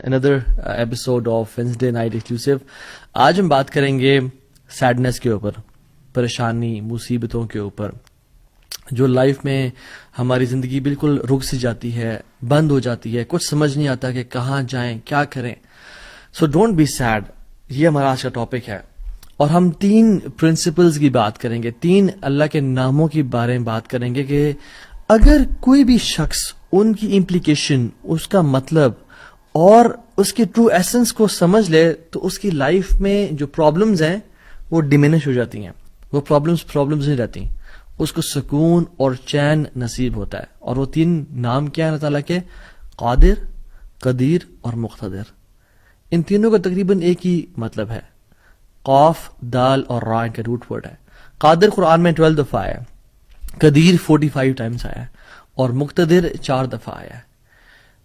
another episode of Wednesday Night Exclusive. آج ہم بات کریں گے سیڈنس کے اوپر, پریشانی, مصیبتوں کے اوپر, جو لائف میں ہماری زندگی بالکل رک سی جاتی ہے, بند ہو جاتی ہے, کچھ سمجھ نہیں آتا کہ کہاں جائیں, کیا کریں. سو ڈونٹ بی سیڈ, یہ ہمارا آج کا ٹاپک ہے. اور ہم 3 پرنسپلز کی بات کریں گے, 3 اللہ کے ناموں کے بارے میں بات کریں گے کہ اگر کوئی بھی شخص ان کی امپلیکیشن, اس کا مطلب اور اس کی ٹرو ایسنس کو سمجھ لے تو اس کی لائف میں جو پرابلمز ہیں وہ ڈیمینش ہو جاتی ہیں. وہ پرابلمز نہیں رہتی, اس کو سکون اور چین نصیب ہوتا ہے. اور وہ 3 نام کیا ہیں اللہ تعالیٰ کے؟ قادر, قدیر اور مقتدر. ان تینوں کا تقریباً ایک ہی مطلب ہے. قاف, دال اور را ان کا روٹ ورڈ ہے. قادر قرآن میں 12 دفعہ آیا, قدیر 45 ٹائمز آیا اور مقتدر 4 دفعہ آیا,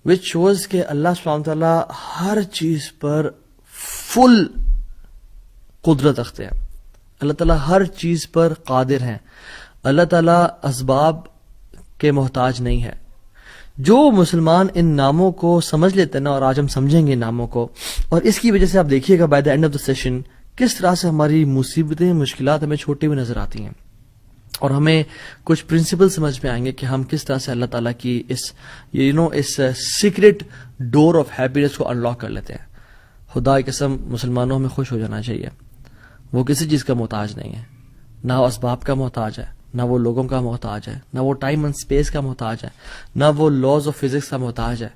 which shows کہ اللہ سبحانہ وتعالیٰ ہر چیز پر فل قدرت رکھتے ہیں. اللہ تعالیٰ ہر چیز پر قادر ہیں. اللہ تعالیٰ اسباب کے محتاج نہیں ہے. جو مسلمان ان ناموں کو سمجھ لیتے ہیں نا, اور آج ہم سمجھیں گے ناموں کو, اور اس کی وجہ سے آپ دیکھیے گا by the end of the session کس طرح سے ہماری مصیبتیں, مشکلات ہمیں چھوٹی ہوئی نظر آتی ہیں, اور ہمیں کچھ پرنسپل سمجھ میں آئیں گے کہ ہم کس طرح سے اللہ تعالیٰ کی اس سیکرٹ ڈور آف ہیپینس کو انلاک کر لیتے ہیں. خدا کی قسم, مسلمانوں ہمیں خوش ہو جانا چاہیے. وہ کسی چیز کا محتاج نہیں ہے, نہ وہ اسباب کا محتاج ہے, نہ وہ لوگوں کا محتاج ہے, نہ وہ ٹائم اینڈ اسپیس کا محتاج ہے, نہ وہ لاز آف فزکس کا محتاج ہے.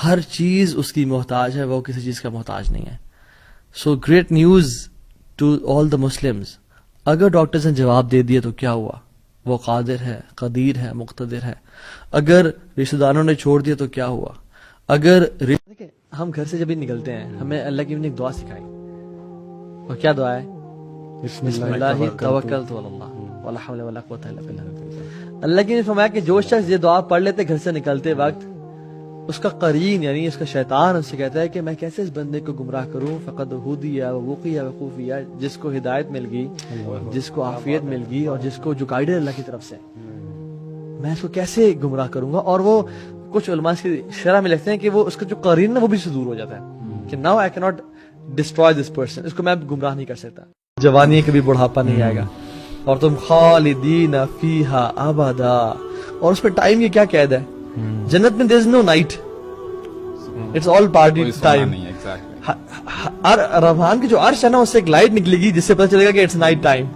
ہر چیز اس کی محتاج ہے, وہ کسی چیز کا محتاج نہیں ہے. So great news to all the Muslims. اگر ڈاکٹرز نے جواب دے دیا تو کیا ہوا؟ وہ قادر ہے, قدیر ہے, مقتدر ہے. اگر رشتہ داروں نے چھوڑ دیا تو کیا ہوا؟ اگر ہم گھر سے جب بھی نکلتے ہیں ہمیں اللہ کی ایک دعا سکھائی, اور کیا دعا ہے؟ بسم اللہ توکلت علی اللہ ولا حول ولا قوت الا باللہ. اللہ کی نے فرمایا کہ جو شخص یہ دعا پڑھ لیتے گھر سے نکلتے وقت, اس کا قرین یعنی اس کا شیطان اس سے کہتا ہے کہ میں کیسے اس بندے کو گمراہ کروں, فقد ہدی ووقی وقوفی, جس کو ہدایت مل گئی, جس کو عافیت مل گئی, اور جس کو جو گائیڈ ہے اللہ کی طرف سے, میں اس کو کیسے گمراہ کروں گا. اور وہ کچھ علماء کی شرح میں لکھتے ہیں کہ وہ اس کا جو قرین ہے وہ بھی سے دور ہو جاتا ہے کہ now I can't destroy this person, اس کو میں گمراہ نہیں کر سکتا. جوانی کبھی بڑھاپا نہیں آئے گا, اور تم خالدین فیہا ابدا, اور اس پہ ٹائم کی کیا قید ہے؟ جنت میں there is no night, it's all party time. رحمان کی جو عرش ہے نا, اس سے ایک لائٹ نکلے گی جس سے پتہ چلے گا کہ it's night time.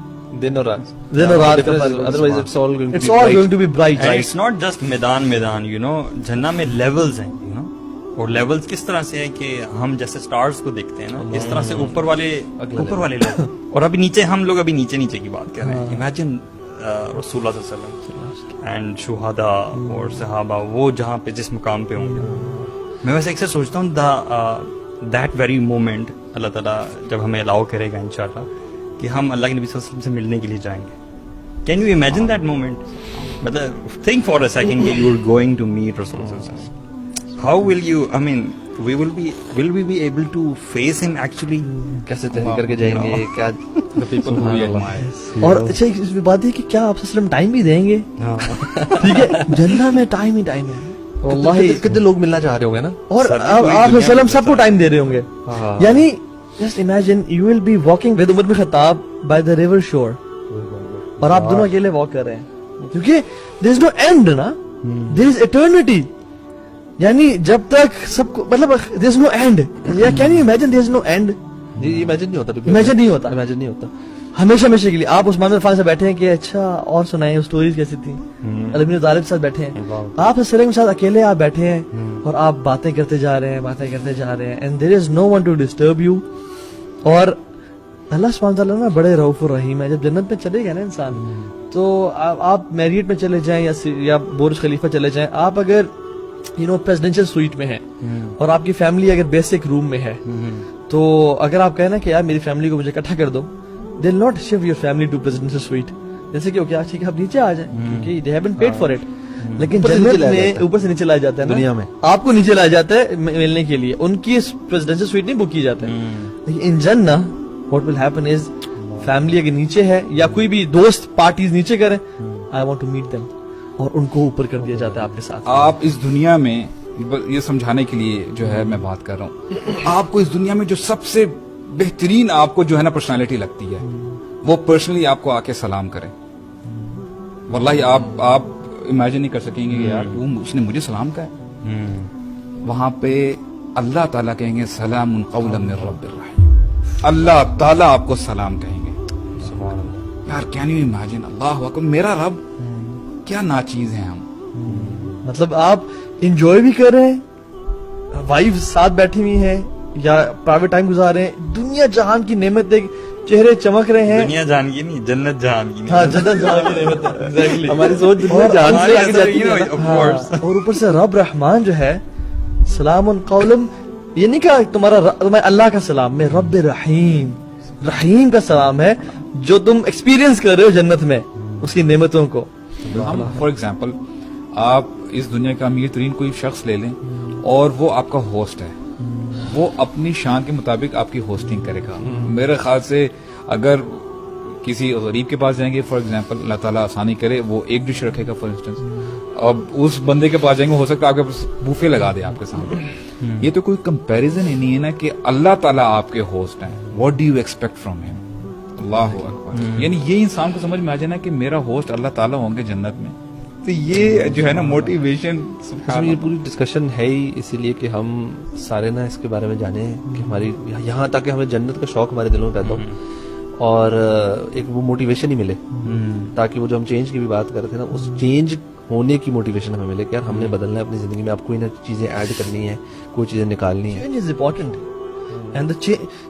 دن اور رات, otherwise it's all going to be bright. It's not just میدان, you know, جنت میں levels ہیں, you know, اور لیولز کس طرح سے ہیں کہ ہم جیسے سٹارز کو دیکھتے ہیں نا, اس طرح سے اوپر والے لیول, اور ابھی نیچے ہم لوگ ابھی نیچے کی بات کر رہے ہیں. امیجن رسول اللہ صلی اللہ علیہ وسلم اینڈ شہداء اور صحابہ, وہ جہاں پہ جس مقام پہ ہوں گے. میں ویسے اکثر سوچتا ہوں دیٹ ویری مومنٹ اللہ تعالیٰ جب ہمیں الاؤ کرے گا انشاءاللہ کہ ہم اللہ کے نبی صلی اللہ علیہ وسلم سے ملنے کے لیے جائیں گے. Can you imagine that moment? مطلب تھنک فار اے سیکنڈ کہ you are going to meet رسول اللہ صلی اللہ علیہ وسلم. How will you, I mean will we be able to face him actually? کیسے تحریک کر کے جائیں گے, کیا اور اچھا اس بات ہے کہ کیا آپ وسلم ٹائم بھی دیں گے؟ ٹھیک ہے, جنت میں ٹائم ہی ٹائم ہے. واللہ کتنے لوگ ملنا چاہ رہے ہوں گے نا, اور آپ وسلم سب کو ٹائم دے رہے ہوں گے. یعنی just imagine you will be walking with Umar bin Khattab by the river شور, اور آپ دونوں اکیلے واک کر رہے ہیں, کیونکہ there is no end نا, there is eternity. یعنی جب تک سب کو مطلب there is no end. Can you imagine there is no end? Imagine نہیں ہوتا ہمیشہ کے لیے. آپ عثمان عفان سے بیٹھے ہیں کہ اچھا اور سنائیں اسٹوریز کیسی تھیں, علی بن طالب کے ساتھ بیٹھے ہیں, آپ سرنگ کے ساتھ اکیلے آپ بیٹھے ہیں اور آپ باتیں کرتے جا رہے ہیں and there is no one to disturb you. اور اللہ سبحانہ وتعالیٰ نا بڑے رؤوف الرحیم ہے. جب جنت میں چلے گا نا انسان, تو آپ میریٹ میں چلے جائیں یا برج خلیفہ چلے جائیں, آپ اگر پریزیڈینشل سویٹ میں ہے اور آپ کی فیملی اگر بیسک روم میں ہے, تو اگر آپ کہیں نا کہ یار میری فیملی کو مجھے اکٹھا کر دو, they will not shift your family to presidential suite. جیسے کہ اوکے ٹھیک ہے آپ نیچے آ جائیں کیونکہ they haven't paid for it. لیکن جنت میں اوپر سے نیچے لایا جاتا ہے, دنیا میں آپ کو نیچے لایا جاتا ہے ملنے کے لیے, ان کی پریزیڈینشل سویٹ نہیں بک کی جاتا ہے. لیکن ان جنت what will happen is family اگر نیچے ہے یا کوئی بھی دوست پارٹیز نیچے کریں, I want to meet them, اور ان کو اوپر کر دیا جاتا ہے آپ کے ساتھ. آپ اس دنیا میں یہ سمجھانے کے لیے جو ہے میں بات کر رہا ہوں. آپ کو اس دنیا میں جو سب سے بہترین آپ کو جو ہے نا پرسنالٹی لگتی ہے, وہ پرسنلی آپ کو آ کے سلام کرے. واللہ آپ امیجن نہیں کر سکیں گے کہ یار اس نے مجھے سلام کہا ہے. وہاں پہ اللہ تعالیٰ کہیں گے سلام قولا من رب الرحیم. اللہ تعالیٰ آپ کو سلام کہیں گے. یار کین یو امیجن, اللہ اکبر, میرا رب, کیا ناچیز ہیں ہم. مطلب آپ انجوائے بھی کر رہے ہیں, وائف ساتھ بیٹھی ہوئی ہیں یا پرائیویٹ ٹائم گزار رہے ہیں, دنیا جہان کی نعمت دیکھ چہرے چمک رہے ہیں. دنیا جان کی نہیں, جنت جہان کی. ہاں جنت جہان کی نعمت ایگزیکٹلی ہماری سوچ دنیا جہان سے آگے جاتی ہے. اور اوپر سے رب رحمان جو ہے سلام قولم, یہ نہیں کہا تمہارا اللہ کا سلام, میں رب رحیم کا سلام ہے جو تم ایکسپیرینس کر رہے ہو جنت میں اس کی نعمتوں کو. فار ایگزامپل آپ اس دنیا کا امیر ترین کوئی شخص لے لیں اور وہ آپ کا ہوسٹ ہے, وہ اپنی شان کے مطابق آپ کی ہوسٹنگ کرے گا. میرے خیال سے اگر کسی غریب کے پاس جائیں گے, فار ایگزامپل اللہ تعالیٰ آسانی کرے, وہ ایک ڈش رکھے گا فار انسٹنس, اب اس بندے کے پاس جائیں گے, ہو سکتا ہے آپ کے بوفے لگا دے آپ کے سامنے. یہ تو کوئی کمپیریزن ہی نہیں ہے نا کہ اللہ تعالیٰ آپ کے ہوسٹ ہیں. What do you expect from ہم. اللہ اکبر. یعنی یہ انسان کو سمجھ میں آ جائے نا کہ میرا ہوسٹ اللہ تعالیٰ ہوں گے جنت میں, تو یہ جو ہے نا موٹیویشن. یہ پوری ڈسکشن ہے ہی اسی لیے کہ ہم سارے نا اس کے بارے میں جانیں کہ ہماری یہاں تاکہ ہمیں جنت کا شوق ہمارے دلوں میں پیدا ہو اور ایک وہ موٹیویشن ہی ملے, تاکہ وہ جو ہم چینج کی بھی بات کر رہے تھے نا, اس چینج ہونے کی موٹیویشن ہمیں ملے کہ یار ہم نے بدلنا ہے اپنی زندگی میں. آپ کوئی نہ چیزیں ایڈ کرنی ہے, کوئی چیزیں نکالنی ہے. Change is important and the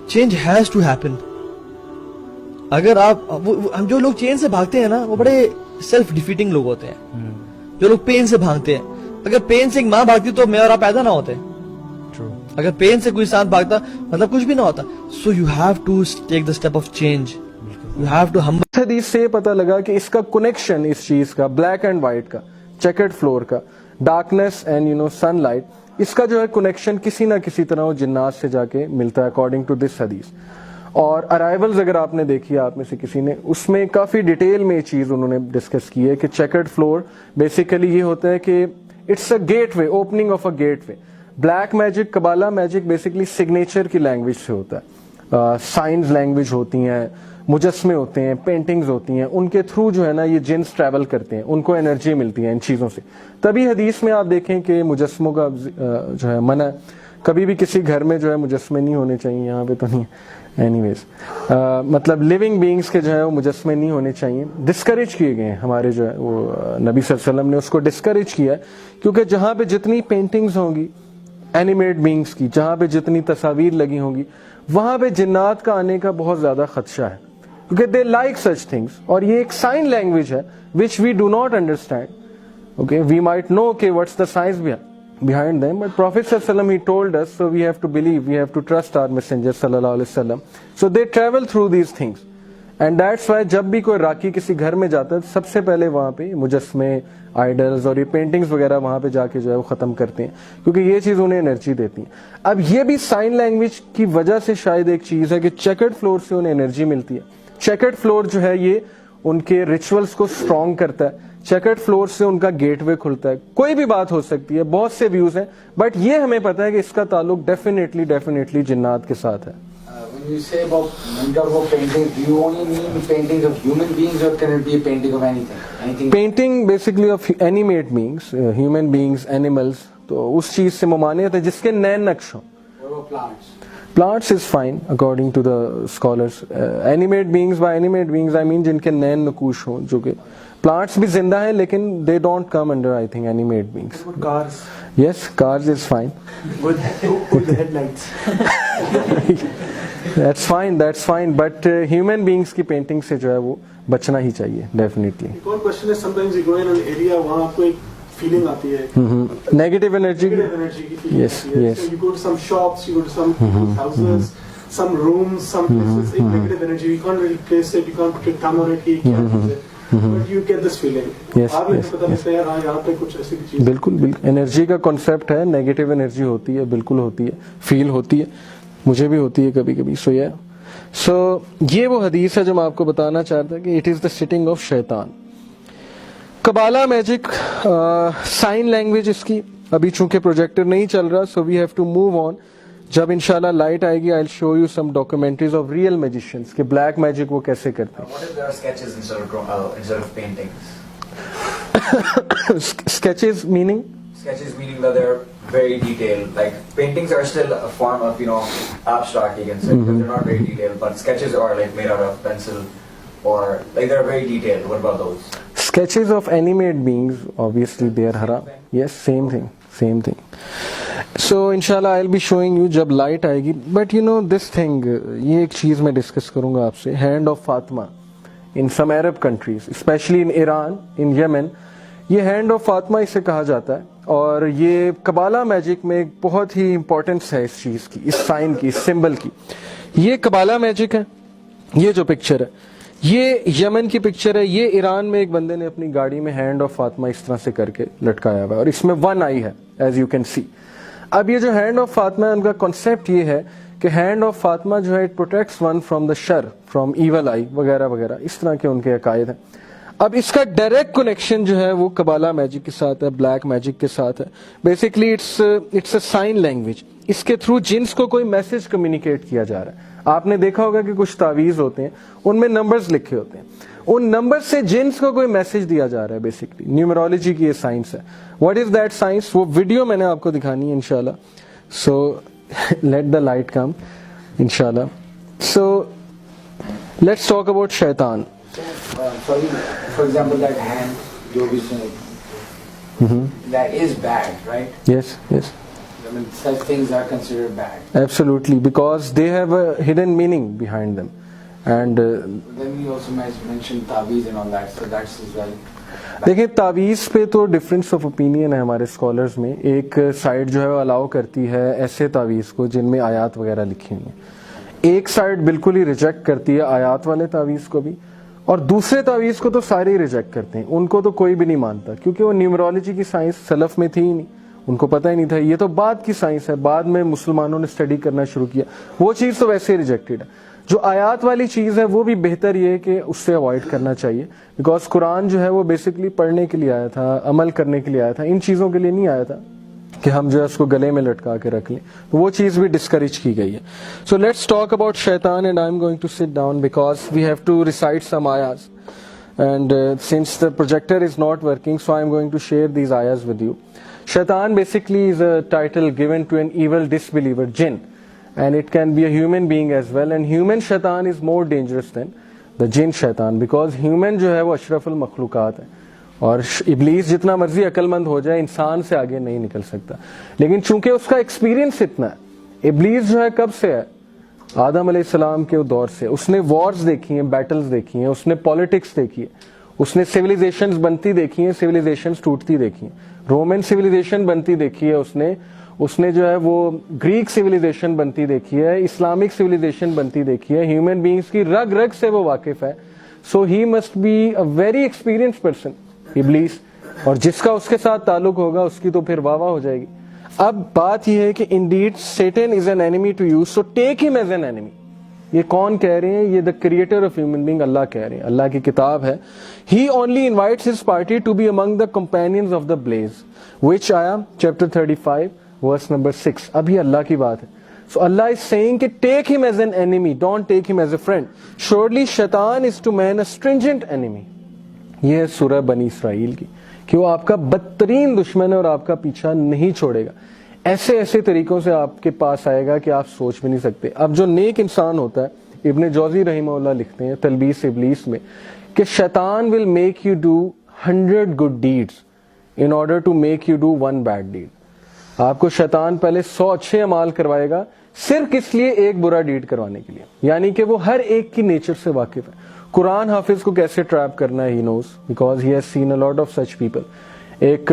change has to happen. اگر آپ ہم جو لوگ چینج سے بھاگتے ہیں نا, وہ بڑے سیلف ڈیفیٹنگ لوگ ہوتے ہیں. جو لوگ پین سے بھاگتے ہیں, اگر پین سے ایک ماں بھاگتی تو میں اور آپ پیدا نہ ہوتے. اگر پین سے کوئی ساتھ بھاگتا مطلب کچھ بھی نہ ہوتا. So you have to take the step of change. You have to ہم. حدیث سے یہ پتا لگا کہ اس کا کنیکشن, اس چیز کا, بلیک اینڈ وائٹ کا, چیکرڈ فلور کا, ڈارکنیس اینڈ سن لائٹ, اس کا جو ہے کنیکشن کسی نہ کسی طرح وہ جنات سے جا کے ملتا ہے اکارڈنگ ٹو دس حدیث. اور ارائیولز اگر آپ نے دیکھی, آپ میں سے کسی نے, اس میں کافی ڈیٹیل میں یہ چیز انہوں نے ڈسکس کی ہے کہ چیکرڈ فلور بیسیکلی یہ ہوتا ہے کہ it's a gateway, opening of a gateway. Black magic, Kabbalah magic basically signature کی لینگویج سے ہوتا ہے. سائنز لینگویج ہوتی ہیں, مجسمے ہوتے ہیں, پینٹنگز ہوتی ہیں, ان کے تھرو جو ہے نا یہ جنس ٹریول کرتے ہیں, ان کو انرجی ملتی ہے ان چیزوں سے. تبھی حدیث میں آپ دیکھیں کہ مجسموں کا جو ہے منع, کبھی بھی کسی گھر میں جو ہے مجسمے نہیں ہونے چاہیے. یہاں پہ تو نہیں, اینی ویز مطلب لیونگ بینگس کے جو ہے وہ مجسمے نہیں ہونے چاہیے. ڈسکریج کیے گئے ہیں ہمارے جو ہے وہ نبی صلی اللہ علیہ وسلم نے اس کو ڈسکریج کیا ہے, کیونکہ جہاں پہ جتنی پینٹنگز ہوں گی اینیمیٹ بینگس کی, جہاں پہ جتنی تصاویر لگی ہوں گی, وہاں پہ جنات کا آنے کا بہت زیادہ خدشہ ہے, کیونکہ دے لائک سچ تھنگس. اور یہ ایک سائن لینگویج ہے which we do not understand. Okay, we might know کہ what's the science behind them, but Prophet sallallahu alaihi wasallam, he told us, so we have to believe, we have to trust our messenger sallallahu alaihi wasallam. So they travel through these things, and that's why جب بھی کوئی راکی کسی گھر میں جاتا ہے سب سے پہلے وہاں پہ مجسمے, آئیڈلز اور یہ پینٹنگز وغیرہ وہاں پہ جا کے جو ہے وہ ختم کرتے ہیں, کیونکہ یہ چیز انہیں انرجی دیتی ہے. اب یہ بھی سائن لینگویج کی وجہ سے شاید ایک چیز ہے کہ چیکرڈ فلور سے انہیں انرجی ملتی ہے. چیکرڈ فلور جو ہے یہ ان کے ریچولز کو اسٹرانگ کرتا ہے. چیکرڈ فلور سے ان کا گیٹ وے کھلتا ہے. کوئی بھی بات ہو سکتی ہے, بہت سے ویوز ہیں, بٹ یہ ہمیں پتا ہے کہ اس کا تعلق ڈیفینیٹلی جنات کے ساتھ ہے. When you say about painting, do you only mean paintings of human beings, or can it be a painting of anything? Painting basically of animate beings, human beings, animals. تو اس چیز سے ممانعت ہے جس کے نئے نقش ہوں. What about plants? Plants is fine according to the scholars. Animate beings, by animate beings I mean جن کے نئے نقوش ہوں, جو کہ plants بھی زندہ ہیں لیکن they don't come under I think animate beings. What about cars? Yes, cars is fine. With the headlights. That's fine, but human beings کی painting سے جو ہے وہ بچنا ہی چاہیے definitely. ایک اور question ہے, sometimes you go in an area وہاں آپ کو ایک feeling آتی ہے, Negative energy. negative energy کی feeling Yes, آتی ہے. yes. So you go to some shops, you go to some people's houses, some rooms, some places, ایک negative energy, you can't really place it, you can't put your thumb on it, you can't use it. But you get this feeling. Yes, آپ yes, پتا لگتا ہے یار ہاں یہاں پہ کچھ ایسی چیز. بالکل انرجی کا کانسیپٹ ہے, نیگیٹو انرجی ہوتی ہے, بالکل ہوتی ہے, فیل ہوتی ہے, مجھے بھی ہوتی ہے کبھی کبھی. سو یہ وہ حدیث ہے جو میں آپ کو بتانا چاہتا کہ it is the sitting of شیطان. قبالہ میجک, سائن لینگویج اس کی, ابھی چونکہ پروجیکٹر نہیں چل رہا, so we have to move on. جب انشاءاللہ لائٹ آئے گی I will show you some documentaries of real magicians کہ بلیک میجک وہ کیسے کرتے ہیں. What if there are sketches instead of paintings? Sketches meaning? Sketches meaning that they're very detailed. Like paintings are still a form of, abstract, you can say, because they're not very detailed. But sketches are like made out of pencil, or like they're very detailed. What about those? Sketches of animate beings, obviously they are haram. Yes, same thing. So inshallah I'll be showing you جب light آئے گی. But this thing, یہ ایک چیز میں discuss کروں گا آپ سے. Hand of Fatima in some Arab countries, especially in Iran, in Yemen, یہ ہینڈ آف فاطمہ اسے کہا جاتا ہے. اور یہ قبالہ میجک میں ایک بہت ہی امپورٹنس ہے اس چیز کی, اس سائن کی, اس سمبل کی. یہ قبالہ میجک ہے. یہ جو پکچر ہے یہ یمن کی پکچر ہے. یہ ایران میں ایک بندے نے اپنی گاڑی میں ہینڈ آف فاطمہ اس طرح سے کر کے لٹکایا ہوا ہے, اور اس میں 1 آئی ہے ایز یو کین سی. اب یہ جو ہینڈ آف فاطمہ ہے ان کا کانسیپٹ یہ ہے کہ ہینڈ آف فاطمہ جو ہے it protects one from the شر, فرام ایول آئی وغیرہ وغیرہ, اس طرح کے ان کے عقائد ہیں. اب اس کا ڈائریکٹ کنیکشن جو ہے وہ قبالہ میجک کے ساتھ ہے, بلیک میجک کے ساتھ ہے. Basically it's a sign language. اس کے تھرو جنس کو کوئی میسج کمیونیکیٹ کیا جا رہا ہے. آپ نے دیکھا ہوگا کہ کچھ تعویذ ہوتے ہیں ان میں نمبرز لکھے ہوتے ہیں, ان نمبر سے جنس کو کوئی میسج دیا جا رہا ہے. بیسکلی نیومرولوجی کی یہ سائنس ہے. واٹ از دیٹ سائنس, وہ ویڈیو میں نے آپ کو دکھانی ہے انشاءاللہ. سو لیٹ دا لائٹ کم انشاءاللہ. سو لیٹس ٹاک اباؤٹ شیطان. For example, that hand, جو بھی that is bad, right? Yes. I mean, such things are considered bad. Absolutely, because they have a hidden meaning behind them. And Then we also mentioned taweez and all that, so that's as well. دیکھیں تعویذ پہ تو difference of opinion ہے ہمارے scholars میں. ایک side جو ہے وہ الاؤ کرتی ہے ایسے تعویذ کو جن میں آیات وغیرہ لکھی ہوئی ہیں, ایک سائڈ بالکل ہی ریجیکٹ کرتی ہے آیات والے تعویذ کو بھی, اور دوسرے تعویذ کو تو سارے ہی ریجیکٹ کرتے ہیں. ان کو تو کوئی بھی نہیں مانتا کیونکہ وہ نیومرولوجی کی سائنس سلف میں تھی ہی نہیں, ان کو پتہ ہی نہیں تھا. یہ تو بعد کی سائنس ہے, بعد میں مسلمانوں نے اسٹڈی کرنا شروع کیا. وہ چیز تو ویسے ہی ریجیکٹڈ ہے. جو آیات والی چیز ہے وہ بھی بہتر یہ ہے کہ اس سے اوائڈ کرنا چاہیے, بیکاز قرآن جو ہے وہ بیسکلی پڑھنے کے لیے آیا تھا, عمل کرنے کے لیے آیا تھا, ان چیزوں کے لیے نہیں آیا تھا کہ ہم جو ہے اس کو گلے میں لٹکا کے رکھ لیں. تو وہ چیز بھی ڈسکریج کی گئی ہے. سو لیٹس ٹاک اباؤٹ شیطان, and I am going to sit down because we have to recite some آیاز. And since the projector is not working, so I am going to share these ayahs with you. Shaitan basically is a title given to an evil disbeliever, jinn, and it can be a human being as well. And human shaitan is more dangerous than the jinn shaitan, because human جو ہے وہ اشرف المخلوقات ہے, اور ابلیس جتنا مرضی عقل مند ہو جائے انسان سے آگے نہیں نکل سکتا. لیکن چونکہ اس کا ایکسپیرینس اتنا ہے, ابلیس جو ہے کب سے ہے, آدم علیہ السلام کے دور سے. اس نے وارز دیکھی ہیں, بیٹلز دیکھی ہیں, اس نے پالیٹکس دیکھی ہے, اس نے سویلائزیشنز بنتی دیکھی ہیں, سویلائزیشنز ٹوٹتی دیکھی ہیں. رومن سویلائزیشن بنتی دیکھی ہے اس نے جو ہے وہ گریک سویلائزیشن بنتی دیکھی ہے, اسلامک سویلائزیشن بنتی دیکھی ہے. ہیومن بینگز کی رگ رگ سے وہ واقف ہے. So he must be a very experience person, ابلیس, اور جس کا اس کے ساتھ تعلق ہوگا اس کی تو پھر واہ واہ ہو جائے گی. اب بات یہ ہے کہ indeed Satan is an enemy to you, so take him as an enemy. یہ کون کہہ رہے ہیں؟ یہ the creator of human being, اللہ کہہ رہے ہیں, اللہ کی کتاب ہے. He only invites his party to be among the companions of the blaze, which آیا چیپٹر 35 ورس نمبر 6. ابھی اللہ کی بات ہے. سو اللہ از سیئنگ کہ take him as an enemy, don't take him as a friend. Surely شیطان is to man a stringent enemy. یہ ہے سورہ بنی اسرائیل کی, کہ وہ آپ کا بدترین دشمن ہے اور آپ کا پیچھا نہیں چھوڑے گا. ایسے ایسے طریقوں سے آپ کے پاس آئے گا کہ آپ سوچ بھی نہیں سکتے. اب جو نیک انسان ہوتا ہے, ابن جوزی رحمہ اللہ لکھتے ہیں تلبیس ابلیس میں کہ شیطان will make you do 100 good deeds in order to make you do 1 bad deed. آپ کو شیطان پہلے 100 اچھے اعمال کروائے گا صرف اس لیے ایک برا ڈیڈ کروانے کے لیے. یعنی کہ وہ ہر ایک کی نیچر سے واقف ہے. قرآن حافظ کو کیسے ٹریپ کرنا ہے, he knows, because he has seen a lot of such people. ایک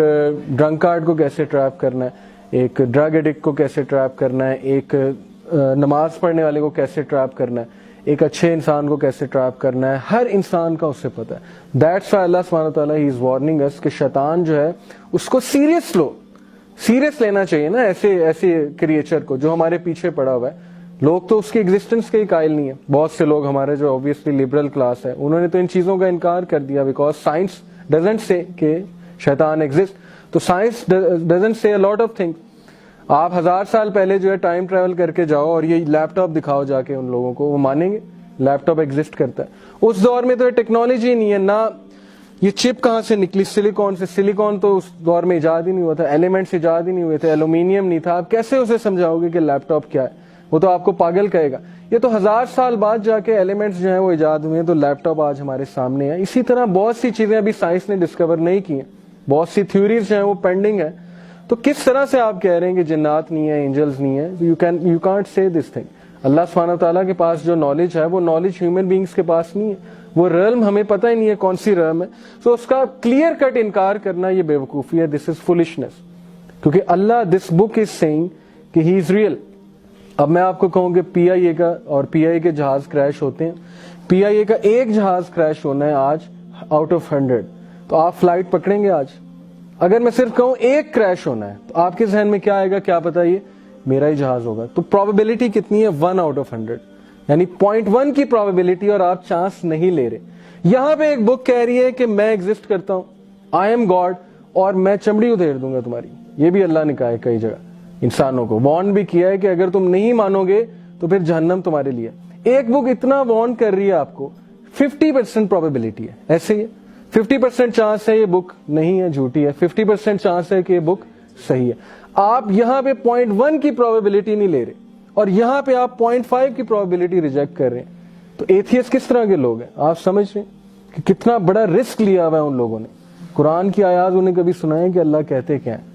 ڈرنکارڈ کو کیسے ٹریپ کرنا ہے, ایک ڈرگ ایڈکٹ کو کیسے ٹریپ کرنا ہے, ایک نماز پڑھنے والے کو کیسے ٹریپ کرنا ہے, ایک اچھے انسان کو کیسے ٹریپ کرنا ہے. ہر انسان کا اسے پتہ ہے. دیٹس وائی اللہ سبحانہ وتعالیٰ ہی از وارننگ اس کہ شیطان جو ہے اس کو سیریس لینا چاہیے نا, ایسے کریچر کو جو ہمارے پیچھے پڑا ہوا ہے. لوگ تو اس کی ایگزسٹنس کے ہی قائل نہیں ہے. بہت سے لوگ ہمارے جو اوبویسلی لبرل کلاس ہے, انہوں نے تو ان چیزوں کا انکار کر دیا, بیکاز سائنس ڈزنٹ سے کہ شیطان ایگزسٹ. تو سائنس ڈزنٹ سے لاٹ آف تھنگس. آپ 1000 سال پہلے جو ہے ٹائم ٹریول کر کے جاؤ اور یہ لیپ ٹاپ دکھاؤ جا کے ان لوگوں کو, وہ مانیں گے لیپ ٹاپ ایگزسٹ کرتا ہے؟ اس دور میں تو یہ ٹیکنالوجی نہیں ہے, نہ یہ چپ کہاں سے نکلی, سلیکون سے. سلیکون تو اس دور میں ایجاد ہی نہیں ہوا تھا, ایلیمنٹس ایجاد ہی نہیں ہوئے تھے, ایلومینیم نہیں تھا. آپ کیسے اسے سمجھاؤ گے کہ لیپ ٹاپ کیا ہے؟ وہ تو آپ کو پاگل کہے گا. یہ تو 1000 سال بعد جا کے ایلیمنٹس جو ہیں وہ ایجاد ہوئے ہیں, تو لیپ ٹاپ آج ہمارے سامنے ہے. اسی طرح بہت سی چیزیں ابھی سائنس نے ڈسکور نہیں کی ہیں, بہت سی تھیوریز جو ہیں وہ پینڈنگ ہیں. تو کس طرح سے آپ کہہ رہے ہیں کہ جنات نہیں ہیں, اینجلز نہیں ہیں؟ You can't say this thing. اللہ سبحانہ تعالیٰ کے پاس جو نالج ہے وہ نالج ہیومن بینگز کے پاس نہیں ہے. وہ ریلم ہمیں پتہ ہی نہیں ہے کون سی ریلم ہے. سو اس کا کلیئر کٹ انکار کرنا یہ بے وقوفی ہے. دس از فولشنس. کیونکہ اللہ دس بک از سیئنگ کہ ہی از ریئل. اب میں آپ کو کہوں کہ پی آئی اے کا اور پی آئی اے کے جہاز کریش ہوتے ہیں, پی آئی اے کا ایک جہاز کریش ہونا ہے آج آؤٹ آف 100, تو آپ فلائٹ پکڑیں گے آج؟ اگر میں صرف کہوں ایک کریش ہونا ہے تو آپ کے ذہن میں کیا آئے گا؟ کیا پتا یہ میرا ہی جہاز ہوگا. تو پروبیبلٹی کتنی ہے؟ 1 آؤٹ آف 100, یعنی 0.1 کی پروبیبلٹی, اور آپ چانس نہیں لے رہے. یہاں پہ ایک بک کہہ رہی ہے کہ میں ایگزسٹ کرتا ہوں, آئی ایم گاڈ, اور میں چمڑی ادھیر دوں گا تمہاری. یہ بھی اللہ نے کہا ہے کئی جگہ, انسانوں کو وارن بھی کیا ہے کہ اگر تم نہیں مانو گے تو پھر جہنم تمہارے لیے. ایک بک اتنا وارن کر رہی ہے آپ کو, 50% پروبیبلٹی ہے. ایسے ہی 50% چانس ہے یہ بک نہیں ہے, جھوٹی ہے. 50% چانس ہے کہ یہ بک صحیح ہے. آپ یہاں پہ 0.1 کی پروبیبلٹی نہیں لے رہے, اور یہاں پہ آپ 0.5 کی پروبیبلٹی ریجیکٹ کر رہے ہیں. تو ایتھیس کس طرح کے لوگ ہیں؟ آپ سمجھ رہے ہیں کہ کتنا بڑا رسک لیا ہوا ہے ان لوگوں نے. قرآن کی آیات انہیں کبھی سنائیں کہ اللہ کہتے کیا ہیں؟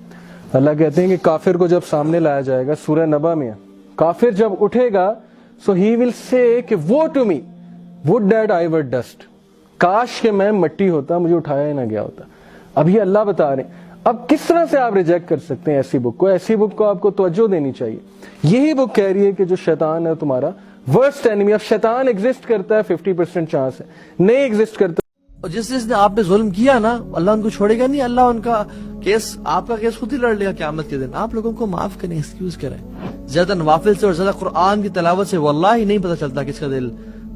اللہ کہتے ہیں کہ کافر کو جب سامنے لایا جائے گا, سورہ نبا میں ہے, کافر جب اٹھے گا سو ہی ول سے کہ وہ to me would that I were dust, کاش کہ میں مٹی ہوتا, مجھے اٹھایا ہی نہ گیا ہوتا. اب یہ اللہ بتا رہے ہیں. اب کس طرح سے آپ ریجیکٹ کر سکتے ہیں ایسی بک کو؟ ایسی بک کو آپ کو توجہ دینی چاہیے. یہی بک کہہ رہی ہے کہ جو شیطان ہے تمہارا ورسٹ اینیمی. اب شیطان ایگزسٹ کرتا ہے 50% چانس ہے, نہیں ایگزسٹ کرتا. اور جس نے آپ پہ ظلم کیا نا, اللہ ان کو چھوڑے گا نہیں. اللہ ان کا کیس, آپ کا کیس خود ہی لڑ لے گا قیامت کے دن. آپ لوگوں کو معاف کریں, ایکسکیوز کریں. زیادہ نوافل سے اور زیادہ قرآن کی تلاوت سے واللہ ہی نہیں پتہ چلتا کس کا دل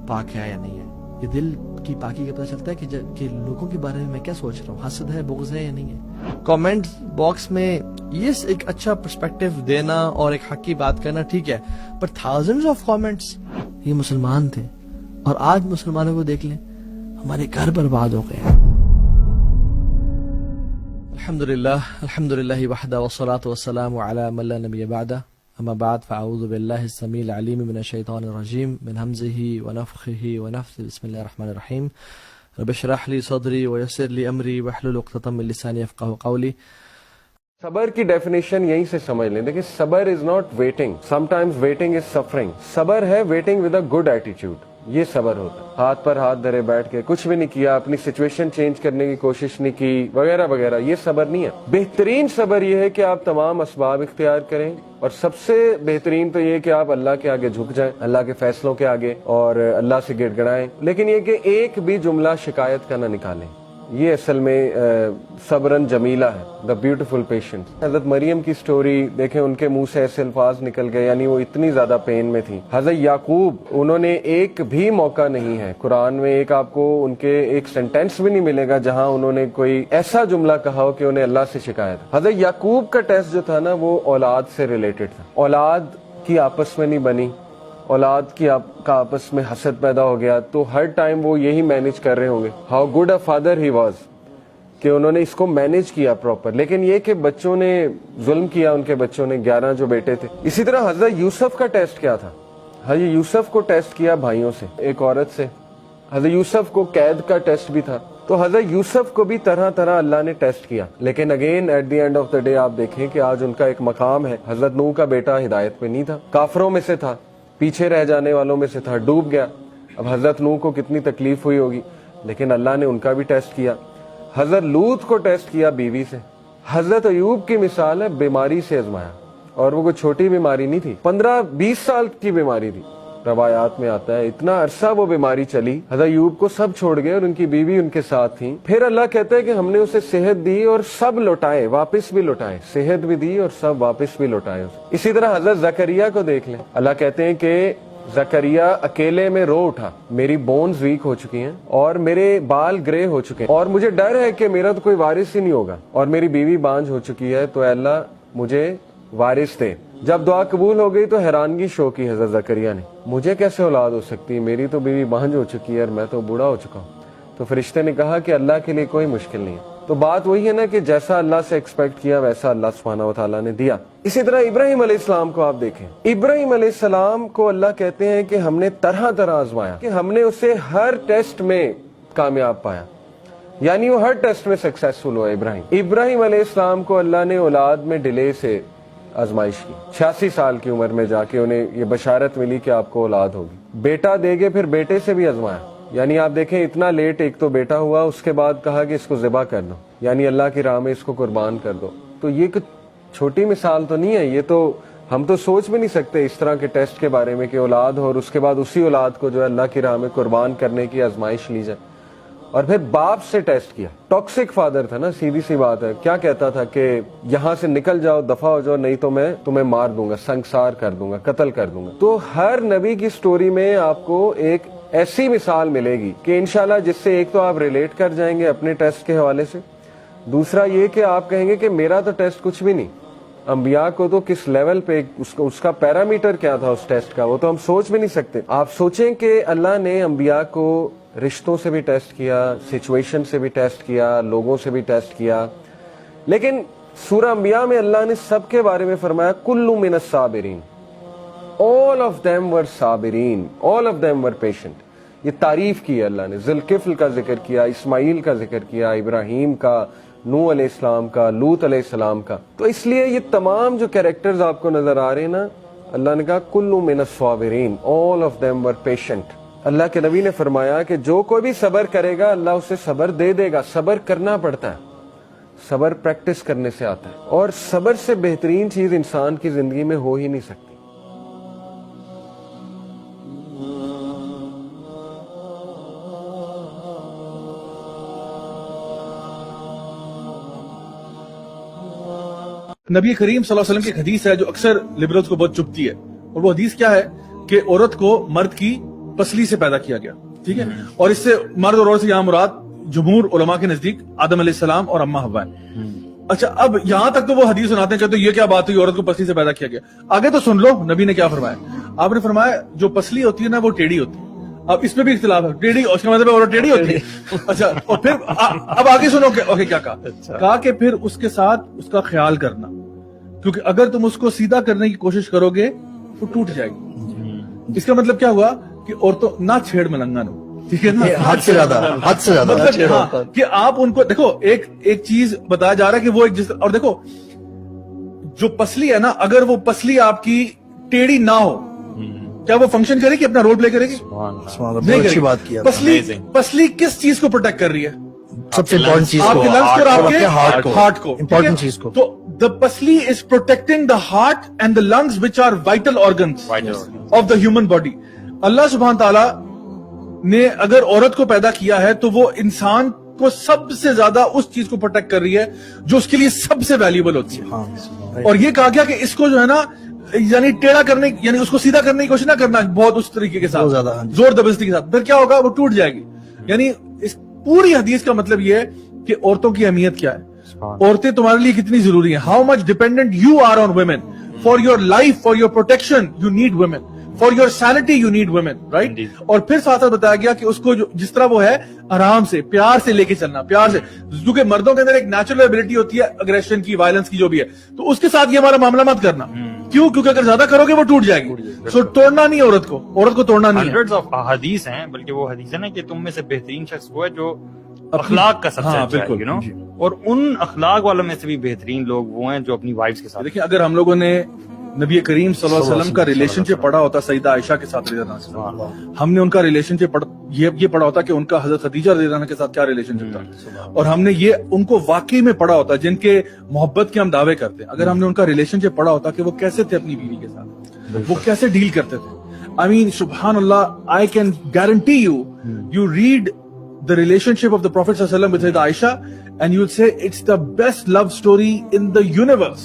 پاک ہے یا نہیں ہے. یہ دل کی پاکی کا پتہ چلتا ہے کہ لوگوں کے بارے میں کیا سوچ رہا ہوں, حسد ہے, بغض ہے یا نہیں ہے. کامنٹ باکس میں یہ ایک اچھا پرسپیکٹیو دینا اور ایک حق کی بات کرنا ٹھیک ہے, پر تھاؤزنڈز آف کامنٹس, یہ مسلمان تھے اور آج مسلمانوں کو دیکھ لیں, ہمارے گھر برباد ہو گئے. الحمدللہ وحدہ والصلاة والسلام علی من لا نبی بعدہ. اما بعد فاعوذ باللہ السمیع العلیم من الشیطان الرجیم من ہمزہ ونفخہ ونفثہ. بسم اللہ الرحمن الرحیم. رب اشرح لی صدری ویسر لی امری واحلل عقدۃ من لسانی یفقہوا قولی. صبر کی ڈیفینیشن یہیں سے سمجھ لیں. دیکھیں, صبر is not waiting, some times waiting is suffering. صبر ہے waiting with a good attitude, یہ صبر ہوتا ہے. ہاتھ پر ہاتھ دھرے بیٹھ کے کچھ بھی نہیں کیا, اپنی سچویشن چینج کرنے کی کوشش نہیں کی وغیرہ وغیرہ, یہ صبر نہیں ہے. بہترین صبر یہ ہے کہ آپ تمام اسباب اختیار کریں, اور سب سے بہترین تو یہ کہ آپ اللہ کے آگے جھک جائیں, اللہ کے فیصلوں کے آگے, اور اللہ سے گڑ گڑائیں. لیکن یہ کہ ایک بھی جملہ شکایت کا نہ نکالیں. یہ اصل میں صبرن جمیلہ ہے, دا بیوٹیفل پیشنٹ. حضرت مریم کی سٹوری دیکھیں, ان کے منہ سے ایسے الفاظ نکل گئے, یعنی وہ اتنی زیادہ پین میں تھی. حضرت یعقوب, انہوں نے ایک بھی موقع نہیں ہے قرآن میں, ایک آپ کو ان کے ایک سینٹینس بھی نہیں ملے گا جہاں انہوں نے کوئی ایسا جملہ کہا ہو کہ انہیں اللہ سے شکایت. حضرت یعقوب کا ٹیسٹ جو تھا نا, وہ اولاد سے ریلیٹڈ تھا. اولاد کی آپس میں نہیں بنی, اولاد کی کا آپس میں حسد پیدا ہو گیا, تو ہر ٹائم وہ یہی مینیج کر رہے ہوں گے. How good a father he was, کہ انہوں نے اس کو مینیج کیا پراپر. لیکن یہ کہ بچوں نے ظلم کیا, ان کے بچوں نے, 11 جو بیٹے تھے. اسی طرح حضرت یوسف کا ٹیسٹ کیا تھا؟ حضرت یوسف کو ٹیسٹ کیا بھائیوں سے, ایک عورت سے. حضرت یوسف کو قید کا ٹیسٹ بھی تھا. تو حضرت یوسف کو بھی طرح طرح اللہ نے ٹیسٹ کیا. لیکن again at the end of the day آپ دیکھیں کہ آج ان کا ایک مقام ہے. حضرت نوح کا بیٹا ہدایت پہ نہیں تھا, کافروں میں سے تھا, پیچھے رہ جانے والوں میں سے تھا, ڈوب گیا. اب حضرت نوح کو کتنی تکلیف ہوئی ہوگی, لیکن اللہ نے ان کا بھی ٹیسٹ کیا. حضرت لوط کو ٹیسٹ کیا بیوی سے. حضرت ایوب کی مثال ہے, بیماری سے آزمایا, اور وہ کوئی چھوٹی بیماری نہیں تھی, 15-20 سال کی بیماری تھی. روایات میں آتا ہے اتنا عرصہ وہ بیماری چلی. حضرت ایوب کو سب چھوڑ گئے اور ان کی بیوی ان کے ساتھ تھی. پھر اللہ کہتا ہے کہ ہم نے اسے صحت دی اور سب لوٹائے, واپس بھی لوٹائے, صحت بھی دی اور سب واپس بھی لوٹائے. اسی طرح حضرت زکریا کو دیکھ لیں, اللہ کہتے ہیں کہ زکریا اکیلے میں رو اٹھا, میری بونز ویک ہو چکی ہیں اور میرے بال گرے ہو چکے ہیں اور مجھے ڈر ہے کہ میرا تو کوئی وارث ہی نہیں ہوگا اور میری بیوی بانجھ ہو چکی ہے, تو اے اللہ مجھے وارث دے. جب دعا قبول ہو گئی تو حیرانگی شو کی حضرت زکریا نے, مجھے کیسے اولاد ہو سکتی ہے, میری تو بیوی بانجھ ہو چکی ہے اور میں تو بوڑھا ہو چکا ہوں. تو فرشتے نے کہا کہ اللہ کے لیے کوئی مشکل نہیں ہے. تو بات وہی ہے نا کہ جیسا اللہ سے ایکسپیکٹ کیا ویسا اللہ سبحانہ و تعالیٰ نے دیا. اسی طرح ابراہیم علیہ السلام کو آپ دیکھیں, ابراہیم علیہ السلام کو اللہ کہتے ہیں کہ ہم نے طرح طرح آزمایا, کہ ہم نے اسے ہر ٹیسٹ میں کامیاب پایا, یعنی وہ ہر ٹیسٹ میں سکسیسفل ہوا. ابراہیم علیہ السلام کو اللہ نے اولاد میں ڈیلے سے آزمائش کی. 86 سال کی عمر میں جا کے انہیں یہ بشارت ملی کہ آپ کو اولاد ہوگی. بیٹا دے گے, پھر بیٹے سے بھی آزمایا, یعنی آپ دیکھیں اتنا لیٹ ایک تو بیٹا ہوا, اس کے بعد کہا کہ اس کو ذبح کر دو, یعنی اللہ کی راہ میں اس کو قربان کر دو. تو یہ چھوٹی مثال تو نہیں ہے, یہ تو ہم تو سوچ بھی نہیں سکتے اس طرح کے ٹیسٹ کے بارے میں کہ اولاد ہو اور اس کے بعد اسی اولاد کو جو ہے اللہ کی راہ میں قربان کرنے کی آزمائش لی جائے. اور پھر باپ سے ٹیسٹ کیا, ٹاکسک فادر تھا نا, سیدھی سی بات ہے. کیا کہتا تھا کہ یہاں سے نکل جاؤ, دفع ہو جاؤ, نہیں تو میں تمہیں مار دوں گا, سنگسار کر دوں گا, قتل کر دوں گا. تو ہر نبی کی سٹوری میں آپ کو ایک ایسی مثال ملے گی کہ انشاءاللہ جس سے ایک تو آپ ریلیٹ کر جائیں گے اپنے ٹیسٹ کے حوالے سے, دوسرا یہ کہ آپ کہیں گے کہ میرا تو ٹیسٹ کچھ بھی نہیں. انبیاء کو تو کس لیول پہ اس کا پیرامیٹر کیا تھا اس ٹیسٹ کا, وہ تو ہم سوچ بھی نہیں سکتے. آپ سوچیں کہ اللہ نے انبیاء کو رشتوں سے بھی ٹیسٹ کیا, سچویشن سے بھی ٹیسٹ کیا, لوگوں سے بھی ٹیسٹ کیا, لیکن سورہ انبیاء میں اللہ نے سب کے بارے میں فرمایا کل من الصابرین, all of them were Sabireen, all of them were patient. یہ تعریف کی اللہ نے, ذوالکفل کا ذکر کیا, اسماعیل کا ذکر کیا, ابراہیم کا, نوح علیہ السلام کا, لوط علیہ السلام کا. تو اس لیے یہ تمام جو کیریکٹرز آپ کو نظر آ رہے ہیں نا, اللہ نے کہا کل من الصابرین, all of them were patient. اللہ کے نبی نے فرمایا کہ جو کوئی بھی صبر کرے گا اللہ اسے صبر دے دے گا. صبر کرنا پڑتا ہے, صبر پریکٹس کرنے سے آتا ہے, اور صبر سے بہترین چیز انسان کی زندگی میں ہو ہی نہیں سکتی. نبی کریم صلی اللہ علیہ وسلم کی ایک حدیث ہے جو اکثر لبرلز کو بہت چبھتی ہے, اور وہ حدیث کیا ہے کہ عورت کو مرد کی پسلی سے پیدا کیا گیا, ٹھیک ہے, اور اس سے مرد اور عورت سے یہاں مراد جمہور علماء کے نزدیک آدم علیہ السلام اور اماں حوا ہے. اچھا, اب یہاں تک تو وہ حدیث سناتے ہیں, تو یہ کیا بات ہوئی, عورت کو پسلی سے پیدا کیا گیا. آگے تو سن لو نبی نے کیا فرمایا. آپ نے فرمایا جو پسلی ہوتی ہے نا وہ ٹیڑھی ہوتی ہے. اب اس پہ بھی اختلاف ہے, ٹیڑھی اس کا مطلب عورت ٹیڑھی ہوتی ہے. اچھا, اور پھر اب آگے سنو کہ کیا کہا کہ پھر اس کے ساتھ اس کا خیال کرنا, کیونکہ اگر تم اس کو سیدھا کرنے کی کوشش کرو گے تو ٹوٹ جائے گی. اس کا مطلب کیا ہوا کہ عورتوں نہ چھیڑ ملنگا نو, ٹھیک ہے نا, حد سے زیادہ مطلب ہاں, کہ آپ ان کو دیکھو, ایک چیز بتایا جا رہا ہے کہ وہ ایک جس, اور دیکھو جو پسلی ہے نا, اگر وہ پسلی آپ کی ٹیڑھی نہ ہو, کیا وہ فنکشن کرے گی, اپنا رول پلے کرے گی؟ نہیں کرے گی. پسلی کس چیز کو پروٹیکٹ کر رہی ہے؟ سب سے امپورٹنٹ چیز آپ کے لنگس کو اور آپ کے ہارٹ کو, امپورٹنٹ چیز کو. تو the pasli is protecting the heart and the lungs, which are vital organs of the human body. اللہ سبحانہ تعالیٰ نے اگر عورت کو پیدا کیا ہے تو وہ انسان کو سب سے زیادہ اس چیز کو پروٹیکٹ کر رہی ہے جو اس کے لیے سب سے ویلیوبل ہوتی ہے. اور یہ کہا گیا کہ اس کو جو ہے نا, یعنی ٹیڑھا کرنے, یعنی اس کو سیدھا کرنے کی کوشش نہ کرنا بہت اس طریقے کے ساتھ, زور زبردستی کے ساتھ, پھر کیا ہوگا, وہ ٹوٹ جائے گی. یعنی اس پوری حدیث کا مطلب یہ ہے کہ عورتوں کی اہمیت کیا ہے, عورتیں تمہارے لیے کتنی ضروری ہیں, how much dependent you are on women, for your life, for your protection you need women, for your sanity you need women, right. اور پھر ساتھ ساتھ بتایا گیا کہ اس کو جس طرح وہ ہے آرام سے پیار سے لے کے چلنا, پیار سے, کیونکہ مردوں کے اندر ایک نیچرل ایبلٹی ہوتی ہے اگریشن کی, وائلنس کی جو بھی ہے, تو اس کے ساتھ یہ ہمارا معاملہ مت کرنا. کیوں؟ کیونکہ اگر زیادہ کرو گے وہ ٹوٹ جائے گی. سو توڑنا نہیں عورت کو توڑنا نہیں. ہنڈریڈز آف حدیث ہیں, بلکہ وہ حدیث ہے نا کہ تم میں سے بہترین شخص وہ ہے جو اخلاق کا سب سے اچھا ہے, یو نو, اور ان اخلاق والوں میں سے بھی بہترین لوگ وہ ہیں جو اپنی وائفز کے ساتھ. دیکھیں, اگر ہم لوگوں نے نبی کریم صلی اللہ علیہ وسلم کا ریلیشن شپ پڑھا ہوتا سیدہ عائشہ کے ساتھ رضی اللہ عنہا, ہم نے ان کا ریلیشن شپ یہ پڑھا ہوتا کہ ان کا حضرت خدیجہ رضی اللہ عنہا کے ساتھ کیا ریلیشن شپ تھا, اور ہم نے یہ ان کو واقعی میں پڑھا ہوتا جن کے محبت کے ہم دعوے کرتے ہیں. اگر ہم نے ان کا ریلیشن شپ پڑھا ہوتا کہ وہ کیسے تھے اپنی بیوی کے ساتھ, وہ کیسے ڈیل کرتے تھے. I mean, سبحان اللہ, I can guarantee you read the relationship of the Prophet ﷺ with Aisha and you would say it's the best love story in the universe.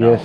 Yes.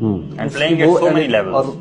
And playing at so many levels.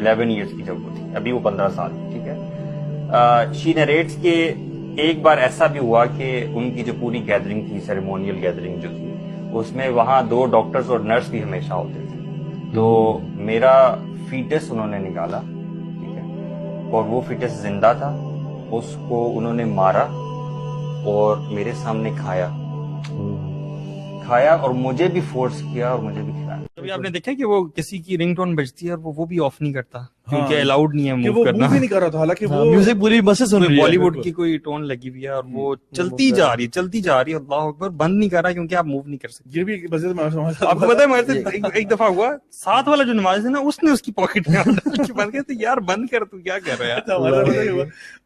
11 years کی جب وہ تھی, ابھی وہ 15 سال, ٹھیک ہے. شی نریٹس کہ ایک بار ایسا بھی ہوا کہ ان کی جو پوری گیدرنگ تھی, سیریمونیل گیدرنگ جو تھی, اس میں وہاں 2 ڈاکٹرز اور نرس بھی ہمیشہ ہوتے تھے. تو میرا فیٹس انہوں نے نکالا, ٹھیک ہے, اور وہ فیٹس زندہ تھا. اس کو انہوں نے مارا اور میرے سامنے کھایا اور مجھے بھی فورس کیا اور مجھے بھی کھلایا. کبھی آپ نے دیکھا کہ وہ کسی کی رنگ ٹون بجتی ہے اور وہ بھی آف نہیں کرتا کیونکہ الاؤڈ نہیں ہے موو کرنا. وہ نہیں کر رہا تھا, حالانکہ وہ میوزک پوری بس سن رہی ہے, بالی ووڈ کی کوئی ٹون لگی ہوئی ہے اور وہ چلتی جا رہی ہے, اللہ اکبر, بند نہیں کر رہا کیونکہ آپ موو نہیں کر سکتے. یہ بھی آپ کو پتا ہے میرے سے ایک دفعہ ہوا, ساتھ والا جو نماز ہے نا, اس نے اس کی پاکٹ میں بند کیا, تو یار بند کر, تو کیا کر رہا ہے.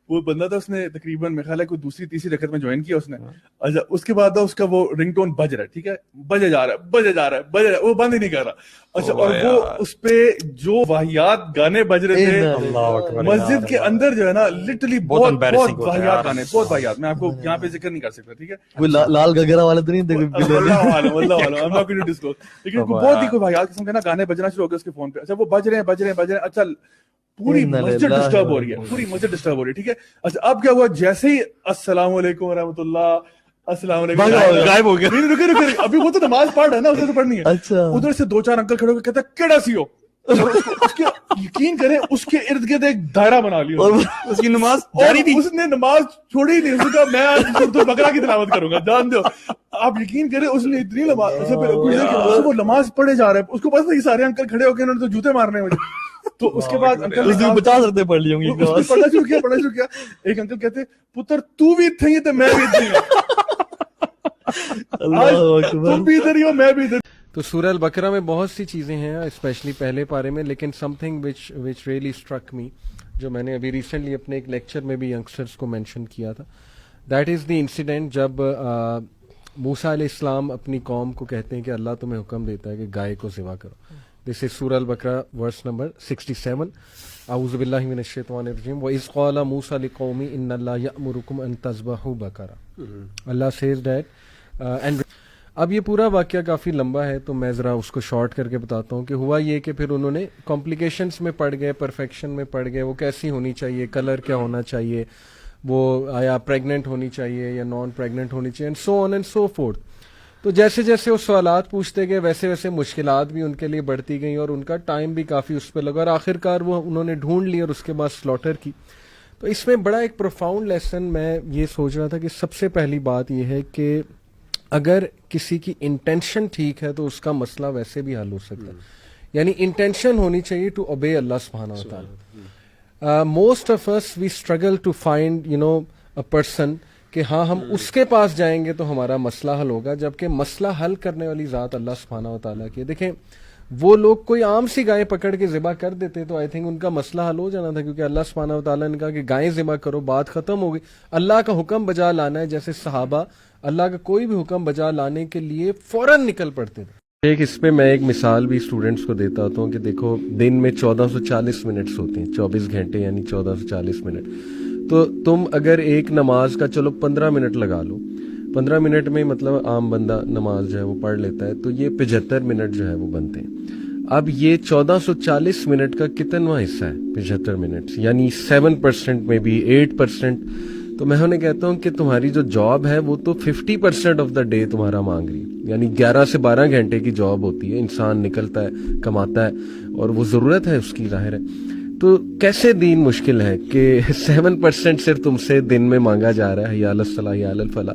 وہ بندہ تھا, اس نے تقریباً میرا خیال ہے کوئی دوسری تیسری رکعت میں جوائن کیا اس نے. اچھا, اس کے بعد اس کا وہ رنگ ٹون بج رہا ہے, ٹھیک ہے, بجے جا رہا ہے, وہ بند ہی نہیں کر رہا. اچھا, اور وہ اس پہ جو واہیات گانے بج رہے تھے مسجد کے اندر جو ہے نا, لٹرلی بہت واہیات گانے, بہت واہیات, میں آپ کو یہاں پہ ذکر نہیں کر سکتا, ٹھیک ہے. کوئی لال گگرا والے تو نہیں, لیکن بہت ہی کوئی واہیات قسم کے نا گانے بجنا شروع ہو گئے اس کے فون پہ. اچھا, وہ بج رہے ہیں. اچھا, پوری مسجد ڈسٹرب ہو رہی ہے, ٹھیک ہے. اچھا, اب کیا ہوا, جیسے ہی السلام علیکم ورحمۃ اللہ, السلام علیکم, غائب ہو گیا. رکے, ابھی وہ تو نماز پڑھ رہا ہے نا, اسے تو پڑھنی ہے. اچھا, ادھر سے 2-4 انکل کھڑے ہو کے کہتے ہیں کیڑا سی ہو, اس کے یقین کریں اس کے ارد گرد ایک دائرہ بنا لیا, اس کی نماز جاری تھی, اس نے نماز چھوڑی نہیں. اس نے کہا میں آج سورۃ البقرہ کی تلاوت کروں گا, جان دو. آپ یقین کریں اس نے اتنی نماز, وہ نماز پڑھے جا رہا ہے, اس کو پتا تھا کہ سارے انکل کھڑے ہو کے انہوں نے تو جوتے مارنے ہیں مجھے. تو اس کے بعد انکل 50 رکعتیں پڑھ لی ہوں گی, پڑھنا شروع کیا. ایک انکل کہتے پتر تو بھی تھے تو میں بھی تھی, تم بھی ادھر ہی ہو میں بھی ادھر. تو سورہ البقرہ میں بہت سی چیزیں ہیں, اسپیشلی پہلے پارے میں, لیکن some thing which really struck me, جو میں نے ابھی ریسنٹلی اپنے ایک لیکچر میں بھی ینگسٹرس کو مینشن کیا تھا. دیٹ از دی انسیڈنٹ جب موسیٰ علیہ السلام اپنی قوم کو کہتے ہیں کہ اللہ تمہیں حکم دیتا ہے کہ گائے کو ذبح کرو. دس از سورہ البقرہ ورس نمبر 67. اعوذ باللہ من الشیطان الرجیم. وَإِذْ قَالَ مُوسَىٰ لِقَوْمِهِ إِنَّ اللَّهَ يَأْمُرُكُمْ أَن تَذْبَحُوا بَقَرَةً. اللہ says that and اب یہ پورا واقعہ کافی لمبا ہے, تو میں ذرا اس کو شارٹ کر کے بتاتا ہوں کہ ہوا یہ کہ پھر انہوں نے کمپلیکیشنس میں پڑ گئے, پرفیکشن میں پڑ گئے, وہ کیسی ہونی چاہیے, کلر کیا ہونا چاہیے, وہ آیا پریگننٹ ہونی چاہیے یا نان پریگننٹ ہونی چاہیے, and so on and so forth. تو جیسے جیسے وہ سوالات پوچھتے گئے ویسے ویسے مشکلات بھی ان کے لیے بڑھتی گئیں, اور ان کا ٹائم بھی کافی اس پہ لگا, اور آخر کار وہ انہوں نے ڈھونڈ لی اور اس کے بعد سلاٹر کی. تو اس میں بڑا ایک پروفاؤنڈ لیسن میں یہ سوچ رہا تھا کہ سب سے پہلی بات یہ ہے کہ اگر کسی کی انٹینشن ٹھیک ہے تو اس کا مسئلہ ویسے بھی حل ہو سکتا ہے. یعنی انٹینشن ہونی چاہیے ٹو اوبے اللہ سبحانہ و تعالیٰ. Most of us we struggle to find a person کہ ہاں ہم اس کے پاس جائیں گے تو ہمارا مسئلہ حل ہوگا, جبکہ مسئلہ حل کرنے والی ذات اللہ سبحانہ و تعالیٰ کی. دیکھیں وہ لوگ کوئی عام سی گائے پکڑ کے ذبح کر دیتے تو آئی تھنک ان کا مسئلہ حل ہو جانا تھا, کیونکہ اللہ سبحانہ و تعالیٰ نے کہا کہ گائیں ذبح کرو, بات ختم ہو گئی. اللہ کا حکم بجا لانا ہے, جیسے صحابہ اللہ کا کوئی بھی حکم بجا لانے کے لیے فوراً نکل پڑتے تھے. ایک اس پہ میں ایک مثال بھی اسٹوڈنٹس کو دیتا ہوتا ہوں کہ دیکھو دن میں 1440 منٹس ہوتے ہیں, 24 گھنٹے یعنی 1440 منٹ. تو تم اگر ایک نماز کا چلو 15 منٹ لگا لو, 15 منٹ میں مطلب عام بندہ نماز جو ہے وہ پڑھ لیتا ہے, تو یہ 75 منٹ جو ہے وہ بنتے ہیں. اب یہ 1440 منٹ کا کتنواں حصہ ہے 75 منٹ, یعنی 7% میں بھی 8%. تو میں انہیں کہتا ہوں کہ تمہاری جو جاب ہے وہ تو 50% آف دا ڈے تمہارا مانگ رہی ہے, یعنی 11 سے 12 گھنٹے کی جاب ہوتی ہے, انسان نکلتا ہے کماتا ہے اور وہ ضرورت ہے اس کی, ظاہر ہے. تو کیسے دین مشکل ہے کہ 7% صرف تم سے دن میں مانگا جا رہا ہے, حی علی الصلاح حی علی الفلاح.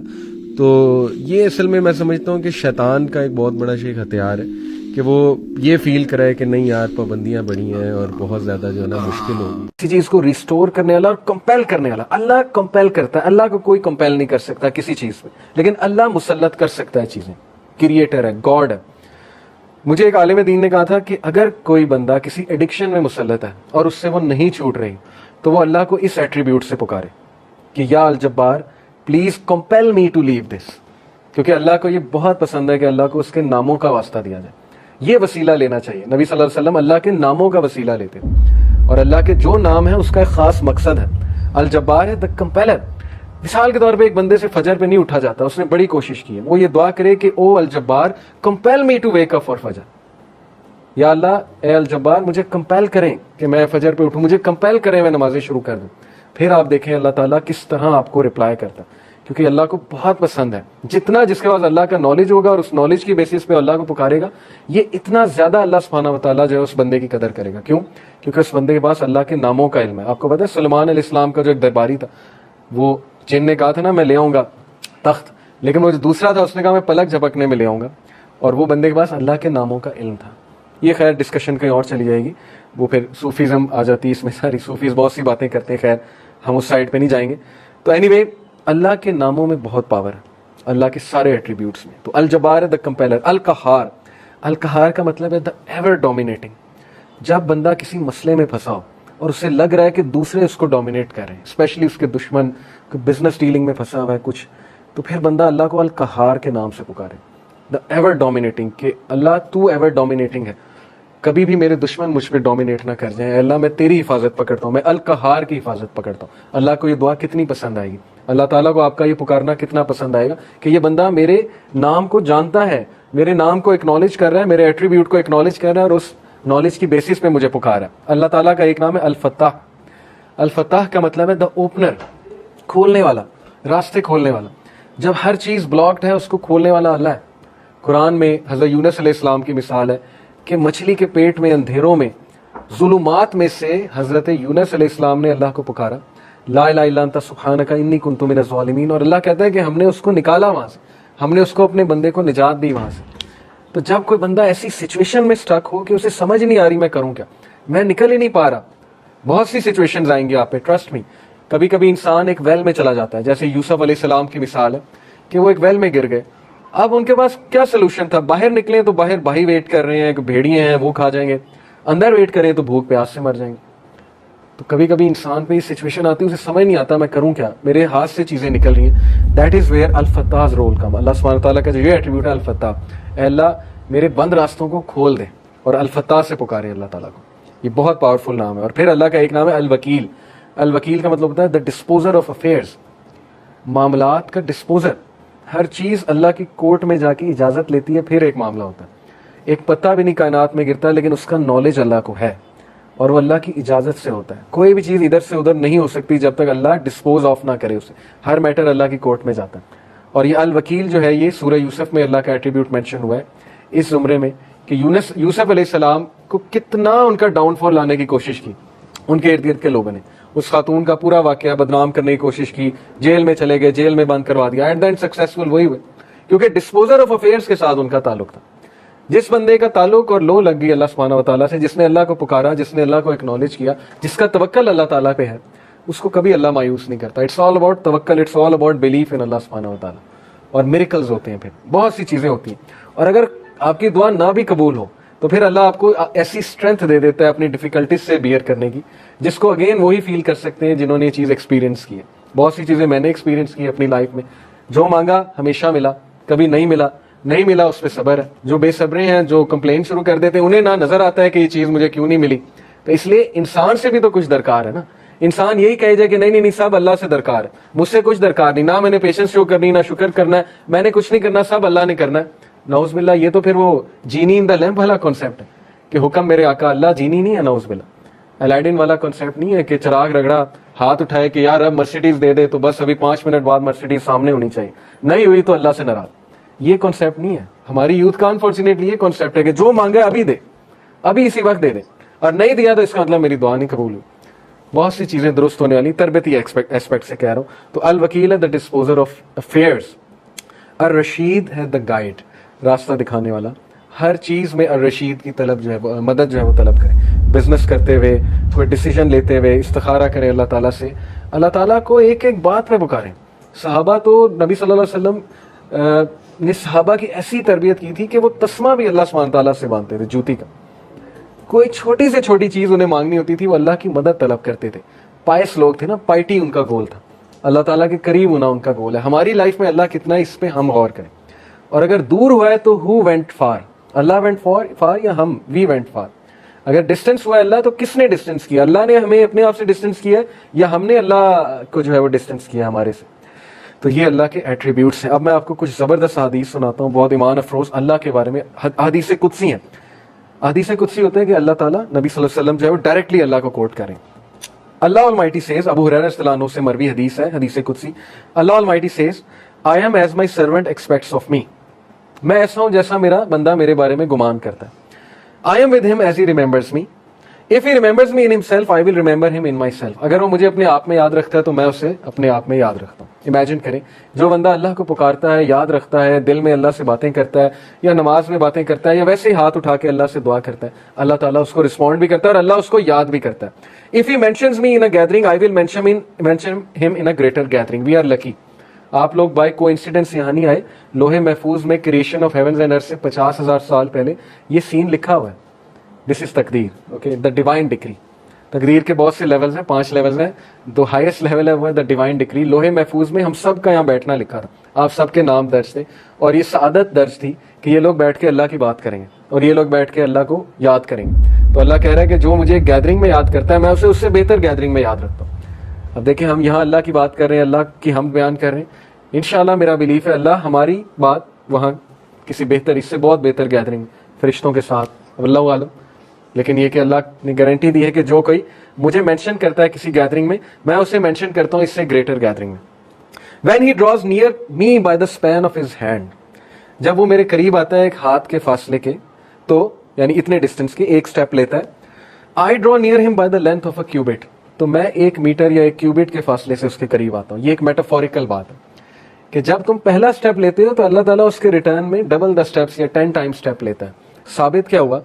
تو یہ اصل میں سمجھتا ہوں کہ شیطان کا ایک بہت بڑا ایک ہتھیار ہے کہ وہ یہ فیل کرے کہ نہیں یار پابندیاں بڑی ہیں اور بہت زیادہ جو ہے نا مشکل ہوگی. کسی چیز کو ریسٹور کرنے والا اور کمپیل کرنے والا اللہ کمپیل کرتا ہے, اللہ کو کوئی کمپیل نہیں کر سکتا کسی چیز پہ, لیکن اللہ مسلط کر سکتا ہے چیزیں. کریٹر ہے, گاڈ ہے. مجھے ایک عالم دین نے کہا تھا کہ اگر کوئی بندہ کسی ایڈکشن میں مسلط ہے اور اس سے وہ نہیں چھوٹ رہی, تو وہ اللہ کو اس ایٹریبیوٹ سے پکارے کہ یا الجبار پلیز کمپیل می ٹو لیو دس, کیونکہ اللہ کو یہ بہت پسند ہے کہ اللہ کو اس کے ناموں کا واسطہ دیا جائے. یہ وسیلہ لینا چاہیے. نبی صلی اللہ علیہ وسلم اللہ کے ناموں کا وسیلہ لیتے, اور اللہ کے جو نام ہے اس کا ایک خاص مقصد ہے. الجبار ہے دا کمپیلر. مثال کے طور پہ ایک بندے سے فجر پہ نہیں اٹھا جاتا, اس نے بڑی کوشش کی ہے, وہ یہ دعا کرے کہ او الجبار compel me to wake up for فجر. یا اللہ اے الجبار مجھے کمپیل کریں کہ میں فجر پہ اٹھوں, مجھے کمپیل کریں میں نمازیں شروع کر دوں. پھر آپ دیکھیں اللہ تعالیٰ کس طرح آپ کو رپلائی کرتا, کیونکہ اللہ کو بہت پسند ہے. جتنا جس کے پاس اللہ کا نالج ہوگا اور اس نالج کی بیسس پہ اللہ کو پکارے گا, یہ اتنا زیادہ اللہ سبحانہ و تعالیٰ جو ہے اس بندے کی قدر کرے گا. کیوں؟ کیونکہ اس بندے کے پاس اللہ کے ناموں کا علم ہے. آپ کو پتا ہے سلیمان علیہ السلام کا جو ایک درباری تھا, وہ جن نے کہا تھا نا میں لے آؤں گا تخت, لیکن وہ جو دوسرا تھا اس نے کہا میں پلک جھپکنے میں لے آؤں گا, اور وہ بندے کے پاس اللہ کے ناموں کا علم تھا. یہ خیر ڈسکشن کہیں اور چلی جائے گی, وہ پھر صوفیزم آ جاتی ہے اس میں ساری. صوفیز بہت سی باتیں کرتے ہیں, خیر ہم اس سائڈ پہ نہیں جائیں گے. تو اینی وے اللہ کے ناموں میں بہت پاور ہے, اللہ کے سارے ایٹریبیوٹس میں. تو الجبار ہے دا کمپیلر. القہار, القہار کا مطلب ہے دا ایور ڈومینیٹنگ. جب بندہ کسی مسئلے میں پھنسا ہو اور اسے لگ رہا ہے کہ دوسرے اس کو ڈومینیٹ کر رہے ہیں, اسپیشلی اس کے دشمن, بزنس ڈیلنگ میں پھنسا ہوا ہے کچھ, تو پھر بندہ اللہ کو القہار کے نام سے پکارے, دا ایور ڈومینیٹنگ, کہ اللہ تو ایور ڈومینیٹنگ ہے, کبھی بھی میرے دشمن مجھ پہ ڈومینیٹ نہ کر جائیں. اللہ میں تیری حفاظت پکڑتا ہوں, میں القہار کی حفاظت پکڑتا ہوں. اللہ کو یہ دعا کتنی پسند آئے گی, اللہ تعالیٰ کو آپ کا یہ پکارنا کتنا پسند آئے گا کہ یہ بندہ میرے نام کو جانتا ہے, میرے نام کو اکنالج کر رہا ہے, میرے ایٹریبیوٹ کو اکنالج کر رہا ہے, اور اس نالج کی بیسس پہ مجھے پکارا ہے. اللہ تعالیٰ کا ایک نام ہے الفتاح. الفتاح کا مطلب ہے دا اوپنر, کھولنے والا, راستے کھولنے والا. جب ہر چیز بلاکڈ ہے اس کو کھولنے والا اللہ ہے. قرآن میں حضرت یونس علیہ السلام کی مثال ہے کہ مچھلی کے پیٹ میں اندھیروں میں ظلمات میں سے حضرت یونس علیہ السلام نے اللہ کو پکارا, لا الہ الا انت سبحانک انی کنت من الظالمین, اور اللہ کہتا ہے کہ ہم نے اس کو نکالا وہاں سے, ہم نے اس کو اپنے بندے کو نجات دی وہاں سے. تو جب کوئی بندہ ایسی سچویشن میں سٹک ہو کہ اسے سمجھ نہیں آ رہی میں کروں کیا, میں نکل ہی نہیں پا رہا, بہت سی سچویشنز آئیں گی آپ پہ, ٹرسٹ می. کبھی کبھی انسان ایک ویل میں چلا جاتا ہے, جیسے یوسف علیہ السلام کی مثال ہے کہ وہ ایک ویل میں گر گئے. اب ان کے پاس کیا سلوشن تھا, باہر نکلیں تو باہر بھائی ویٹ کر رہے ہیں, بھیڑیے ہیں وہ کھا جائیں گے, اندر ویٹ کریں تو بھوک پیاس سے مر جائیں گے. تو کبھی کبھی انسان پہ یہ سچویشن آتی ہے, اسے سمجھ نہیں آتا میں کروں کیا, میرے ہاتھ سے چیزیں نکل رہی ہیں. That is where al-Fattah role کم. اللہ سبحانہ تعالیٰ کا جو یہ ایٹریبیوٹ ہے الفتاح, اے اللہ میرے بند راستوں کو کھول دے, اور الفتاح سے پکارے اللہ تعالیٰ کو. یہ بہت پاورفل نام ہے. اور پھر اللہ کا ایک نام ہے الوکیل. الوکیل کا مطلب ہوتا ہے دا ڈسپوزر آف افیئرز, معاملات کا ڈسپوزر. ہر چیز اللہ کی کورٹ میں جا کے اجازت لیتی ہے پھر ایک معاملہ ہوتا ہے. ایک پتا بھی نہیں کائنات میں گرتا لیکن اس کا نالج اللہ کو ہے, اور وہ اللہ کی اجازت سے ہوتا ہے. کوئی بھی چیز ادھر سے ادھر نہیں ہو سکتی جب تک اللہ ڈسپوز آف نہ کرے اسے. ہر میٹر اللہ کی کورٹ میں جاتا ہے. اور یہ الوکیل جو ہے یہ سورہ یوسف میں اللہ کا ایٹریبیوٹ مینشن ہوا ہے اس زمرے میں کہ یوسف علیہ السلام کو کتنا ان کا ڈاؤن فال لانے کی کوشش کی ان کے ارد گرد کے لوگوں نے. اس خاتون کا پورا واقعہ بدنام کرنے کی کوشش کی, جیل میں چلے گئے, جیل میں بند کروا دیا. ایٹ دا اینڈ سکسیسفل وہی ہوئے کیونکہ ڈسپوزر آف افیئرز کے ساتھ ان کا تعلق تھا. جس بندے کا تعلق اور لو لگ گئی اللہ سبحانہ و تعالیٰ سے, جس نے اللہ کو پکارا, جس نے اللہ کو اکنالج کیا, جس کا توکل اللہ تعالیٰ پہ ہے, اس کو کبھی اللہ مایوس نہیں کرتا. اٹس آل اباؤٹ توکل, it's all about belief in اللہ سبحانہ و تعالیٰ. اور میریکلز ہوتے ہیں, پھر بہت سی چیزیں ہوتی ہیں. اور اگر آپ کی دعا نہ بھی قبول ہو تو پھر اللہ آپ کو ایسی اسٹرینتھ دے دیتا ہے اپنی ڈیفیکلٹیز سے بیئر کرنے کی, جس کو اگین وہی فیل کر سکتے ہیں جنہوں نے یہ چیز ایکسپیرینس کی ہے. بہت سی چیزیں میں نے ایکسپیرینس کی اپنی لائف میں. جو مانگا ہمیشہ ملا, کبھی نہیں ملا, نہیں ملا اس پہ صبر ہے. جو بے صبرے ہیں, جو کمپلین شروع کر دیتے ہیں, انہیں نہ نظر آتا ہے کہ یہ چیز مجھے کیوں نہیں ملی. تو اس لیے انسان سے بھی تو کچھ درکار ہے نا. انسان یہی کہے جائے کہ نہیں نہیں نہیں سب اللہ سے درکار ہے, مجھ سے کچھ درکار نہیں, نہ میں نے پیشنس شو کرنی, نہ شکر کرنا ہے, میں نے کچھ نہیں کرنا, سب اللہ نے کرنا ہے. نعوذ باللہ, یہ تو پھر وہ جینی ان دا لیمپ والا کانسیپٹ ہے کہ حکم میرے آقا, اللہ جینی نہیں ہے. نعوذ باللہ, الائڈن والا کانسیپٹ نہیں ہے کہ چراغ رگڑا, ہاتھ اٹھائے کہ یار اب مرسیڈیز دے دے تو بس ابھی 5 منٹ بعد مرسیڈیز سامنے ہونی چاہیے, نہیں ہوئی تو اللہ سے ناراض. یہ کانسیپٹ نہیں ہے. ہماری یوتھ کا انفارچونیٹلی یہ کانسیپٹ ہے کہ جو مانگا ابھی دے, ابھی اسی وقت دے دے, اور نہیں دیا تو اس کا مطلب میری دعا نہیں قبول ہوئی. بہت سی چیزیں درست ہونے والی, تربیتی ایسپیکٹ سے کہہ رہا ہوں. تو الوکیل ہے دا ڈسپوزر آف افیئرز. الرشید ہے دا گائیڈ, راستہ دکھانے والا. ہر چیز میں الرشید کی طلب جو ہے, مدد جو ہے وہ طلب کریں. بزنس کرتے ہوئے, کوئی ڈیسیجن لیتے ہوئے استخارہ کریں اللہ تعالیٰ سے. اللہ تعالیٰ کو ایک ایک بات پہ پکاریں. صحابہ تو نبی صلی اللہ علیہ وسلم نے صحابہ کی ایسی تربیت کی تھی کہ وہ تسمہ بھی اللہ سبحانہ تعالیٰ سے باندھتے تھے, جوتی کا. کوئی چھوٹی سے چھوٹی چیز انہیں مانگنی ہوتی تھی, وہ اللہ کی مدد طلب کرتے تھے. پائس لوگ تھے نا, پائٹی ان کا گول تھا, اللہ تعالیٰ کے قریب ہونا ان کا گول ہے. ہماری لائف میں اللہ کتنا, اس پہ ہم غور کریں. اور اگر دور ہوا ہے تو ہو وینٹ فار, اللہ وینٹ فار یا ہم, وی وینٹ فار. اگر ڈسٹینس ہوا ہے اللہ تو کس نے ڈسٹینس کیا, اللہ نے ہمیں اپنے آپ سے ڈسٹینس کیا ہے یا ہم نے اللہ کو جو ہے وہ ڈسٹینس کیا ہمارے سے. تو یہ اللہ کے ایٹریبیوٹس ہیں. اب میں آپ کو کچھ زبردست حدیث سناتا ہوں, بہت ایمان افروز اللہ کے بارے میں. حدیث قدسی ہیں. حدیث قدسی ہوتا ہے کہ اللہ تعالیٰ نبی صلی اللہ علیہ وسلم جو ہے وہ ڈائریکٹلی اللہ کو کوٹ کریں. اللہ Almighty says, ابو ہریرہ رضی اللہ عنہ سے مروی حدیث ہے, حدیث قدسی, اللہ Almighty says, I am as my servant expects of me. میں ایسا ہوں جیسا میرا بندہ میرے بارے میں گمان کرتا ہے. I am with him as he remembers me. If he remembers me in himself, I will remember him in myself. اگر وہ مجھے اپنے آپ میں یاد رکھتا ہے تو میں اسے اپنے آپ میں یاد رکھتا ہوں. امیجن کریں, جو بندہ اللہ کو پکارتا ہے, یاد رکھتا ہے, دل میں اللہ سے باتیں کرتا ہے, یا نماز میں باتیں کرتا ہے, یا ویسے ہی ہاتھ اٹھا کے اللہ سے دعا کرتا ہے, اللہ تعالیٰ اس کو رسپونڈ بھی کرتا ہے اور اللہ اس کو یاد بھی کرتا ہے. If he mentions me in a gathering, I will mention him in a greater gathering. We are lucky. آپ لوگ بائی کو انسیڈنس یہاں نہیں آئے. لوہے محفوظ میں کریشن آف ہیونز اینڈ ارتھ سے 50,000 سال پہلے یہ سین لکھا ہوا ہے. دس از تقدیر, اوکے, دا ڈیوائن ڈکری. تقدیر کے بہت سے لیولز ہیں, 5 لیولز ہیں. جو ہائیسٹ لیول ہے وہ ہے دا ڈیوائن ڈکری. لوہے محفوظ میں ہم سب کا یہاں بیٹھنا لکھا تھا, آپ سب کے نام درج تھے, اور یہ سعادت درج تھی کہ یہ لوگ بیٹھ کے اللہ کی بات کریں گے اور یہ لوگ بیٹھ کے اللہ کو یاد کریں گے. تو اللہ کہہ رہا ہے کہ جو مجھے گیدرنگ میں یاد کرتا ہے میں اسے اس سے بہتر گیدرنگ میں یاد رکھتا ہوں. اب دیکھیں, ہم یہاں اللہ کی بات کر رہے ہیں, اللہ کی ہم بیان کر رہے ہیں. انشاءاللہ میرا بلیف ہے اللہ ہماری بات وہاں کسی بہتر, اس سے بہت بہتر گیدرنگ فرشتوں کے ساتھ, اللہ عالم. لیکن یہ کہ اللہ نے گارنٹی دی ہے کہ جو کوئی مجھے مینشن کرتا ہے کسی گیدرنگ میں, میں اسے مینشن کرتا ہوں اس سے گریٹر گیدرنگ میں. When he draws near me by the span of his hand, جب وہ میرے قریب آتا ہے ایک ہاتھ کے فاصلے کے, تو یعنی اتنے ڈسٹینس کے ایک سٹیپ لیتا ہے. I draw near him by the length of a cubit, تو میں 1 میٹر یا 1 کیوبٹ کے فاصلے سے اس کے قریب آتا ہوں. یہ ایک میٹافوریکل بات ہے کہ جب تم پہلا سٹیپ لیتے ہو تو اللہ تعالیٰ اس کے ریٹرن میں ڈبل دا سٹیپس یا 10 ٹائم سٹیپ لیتا ہے. ثابت کیا ہوا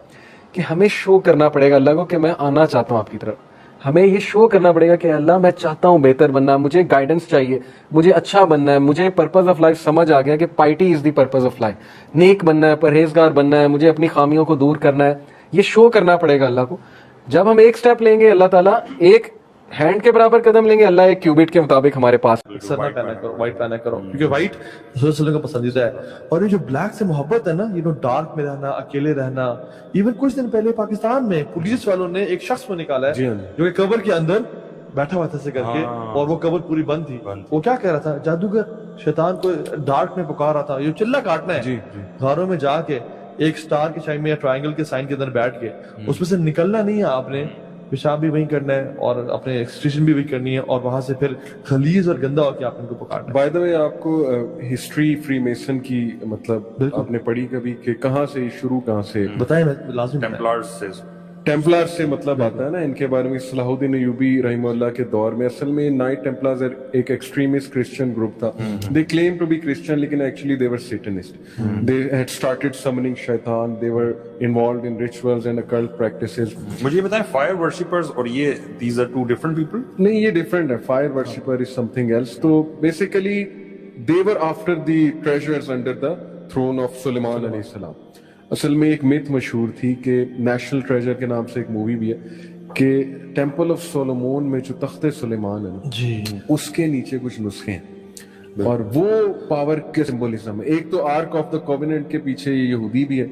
کہ ہمیں شو کرنا پڑے گا اللہ کو کہ میں آنا چاہتا ہوں آپ کی طرف. ہمیں یہ شو کرنا پڑے گا کہ اللہ میں چاہتا ہوں بہتر بننا, مجھے گائیڈنس چاہیے, مجھے اچھا بننا ہے, مجھے پرپز آف لائف سمجھ آ گیا کہ piety is the purpose of life, نیک بننا ہے, پرہیزگار بننا ہے, مجھے اپنی خامیوں کو دور کرنا ہے. یہ شو کرنا پڑے گا اللہ کو. جب ہم ایک سٹیپ لیں گے اللہ تعالیٰ ایک ہینڈ کے برابر قدم لیں گے, اللہ 1 کیوبٹ کے مطابق ہمارے پاس. سر نہ پہنا کرو, وائٹ پہنا کرو, کیونکہ وائٹ رسول صلی اللہ علیہ وسلم کا پسندیدہ ہے. اور یہ جو بلیک سے محبت ہے نا, ڈارک میں رہنا, اکیلے رہنا. ایون کچھ دن پہلے پاکستان میں پولیس والوں نے ایک شخص کو نکالا ہے جو کہ قبر کے اندر بیٹھا ہوا تھا سے کر کے, اور وہ قبر پوری بند تھی. وہ کیا کہہ رہا تھا, جادوگر شیطان کو ڈارک میں پکار رہا تھا, یہ چلا کاٹنا ہے. غاروں میں جا کے ایک سٹار کے شائن میں یا ٹرائنگل کے سائن کے اندر بیٹھ کے اس میں سے نکلنا نہیں ہے آپ نے, پیشاب بھی وہیں کرنا ہے اور اپنے ایکسٹریشن بھی وہی کرنی ہے, اور وہاں سے پھر خلیز اور گندا ہو کے آپ ان کو پکارنا ہے. بائی دا وے, آپ کو ہسٹری فری میسن کی مطلب آپ نے پڑھی کبھی کہ کہاں سے شروع, کہاں سے بتائیں, میں لازم ٹیمپلار سے مطلب آتا ہے نا. ان کے بارے میں صلاح الدین ایوبی رحمہ اللہ کے دور میں اصل میں نائٹ ٹیمپلارز ایک ایکسٹریمسٹ کرسچن گروپ تھا. They claim to be Christian لیکن actually they were Satanist. They had started summoning شیطان, they were involved in rituals and occult practices. مجھے یہ بتائیں, فائر ورشپرز اور یہ دیز آر 2 ڈفرنٹ پیپل؟ نہیں, یہ ڈفرنٹ ہے. Fire worshipper is something else. تو basically they were after the treasures under the throne of سلیمان علیہ السلام. اصل میں ایک میتھ مشہور تھی کہ نیشنل ٹریجر کے نام سے ایک مووی بھی ہے کہ ٹیمپل آف سولومون میں جو تخت سلیمان ہے نا, اس کے نیچے کچھ نسخے ہیں اور وہ پاور کے سمبولزم ہے. ایک تو آرک آف دا کووننٹ کے پیچھے یہ یہودی بھی ہے,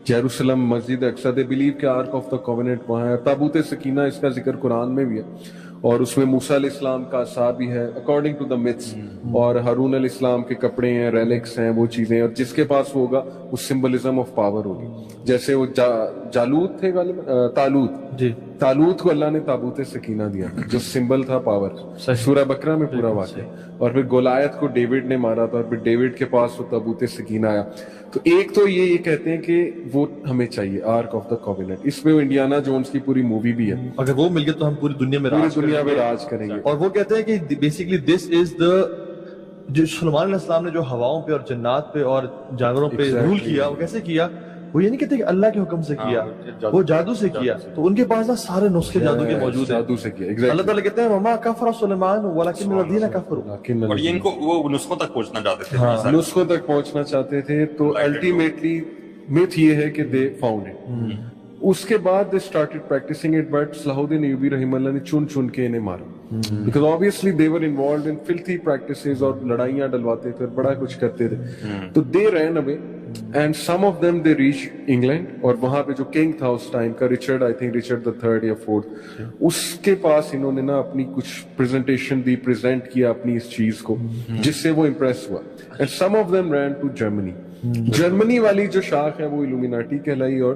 Jerusalem Masjid Aqsa, they believe کہ آرک آف دا کووننٹ وہاں ہے. تابوت سکینہ اس کا ذکر قرآن میں بھی ہے, اور اس میں موسیٰ علیہ السلام کا عصا بھی ہے اکارڈنگ ٹو دا میتھس, اور ہارون علیہ السلام کے کپڑے ہیں, ریلکس ہیں, وہ چیزیں, اور جس کے پاس وہ ہوگا وہ سمبلزم آف پاور ہوگی. جیسے وہ جالوت تھے طالوت, طالوت کو اللہ نے تابوت سکینہ دیا جو سمبل تھا پاور. سورہ بقرہ میں پورا واقعہ. اور پھر گولیت کو ڈیوڈ نے مارا تھا, اور پھر ڈیوڈ کے پاس وہ تابوت سکینہ آیا. تو ایک تو یہ کہتے ہیں کہ وہ ہمیں چاہیے آرک آف دا کووننٹ. اس میں وہ انڈیانا جونز کی پوری مووی بھی ہے, اگر وہ مل گیا تو ہم پوری دنیا میں راج کریں گے. اور وہ کہتے ہیں کہ بیسیکلی دس از دا, جو سلیمان علیہ السلام نے جو ہواؤں پہ اور جنات پہ اور جانوروں پہ رول کیا, وہ کیسے کیا؟ وہ یہ نہیں کہتے کہ اللہ کے حکم سے کیا, وہ جادو سے کیا. تو ان کے پاس نا سارے نسخے جادو کے موجود ہیں. جادو سے کیا. اللہ تعالیٰ کہتے ہیں وما کفر سلیمان ولکن الذین کفروا, اور یہ ان کو وہ نسخوں تک پہنچنا چاہتے تھے, نسخوں تک پہنچنا چاہتے تھے. تو الٹیمیٹلی میتھ یہ ہے کہ دے فاؤنڈ اٹ. اس کے بعد دے سٹارٹڈ پریکٹسنگ اٹ, بٹ صلاح الدین ایوبی رحمہ اللہ نے چن چن کے انہیں مارا, because obviously they were involved in filthy practices, اور لڑائیاں ڈلواتے تھے اور بڑا کچھ کرتے تھے. تو they ran away and some of them they reached England, اور وہاں پہ جو کنگ تھا اس ٹائم کا Richard, I think Richard the 3rd یا 4th, اس کے پاس انہوں نے نا اپنی کچھ پریزنٹیشن دی, پریزنٹ کیا اپنی اس چیز کو, جس سے وہ امپریس ہوا. and some of them ran to Germany. Germany والی جو شاخ ہے وہ الومیناٹی کہلائی, اور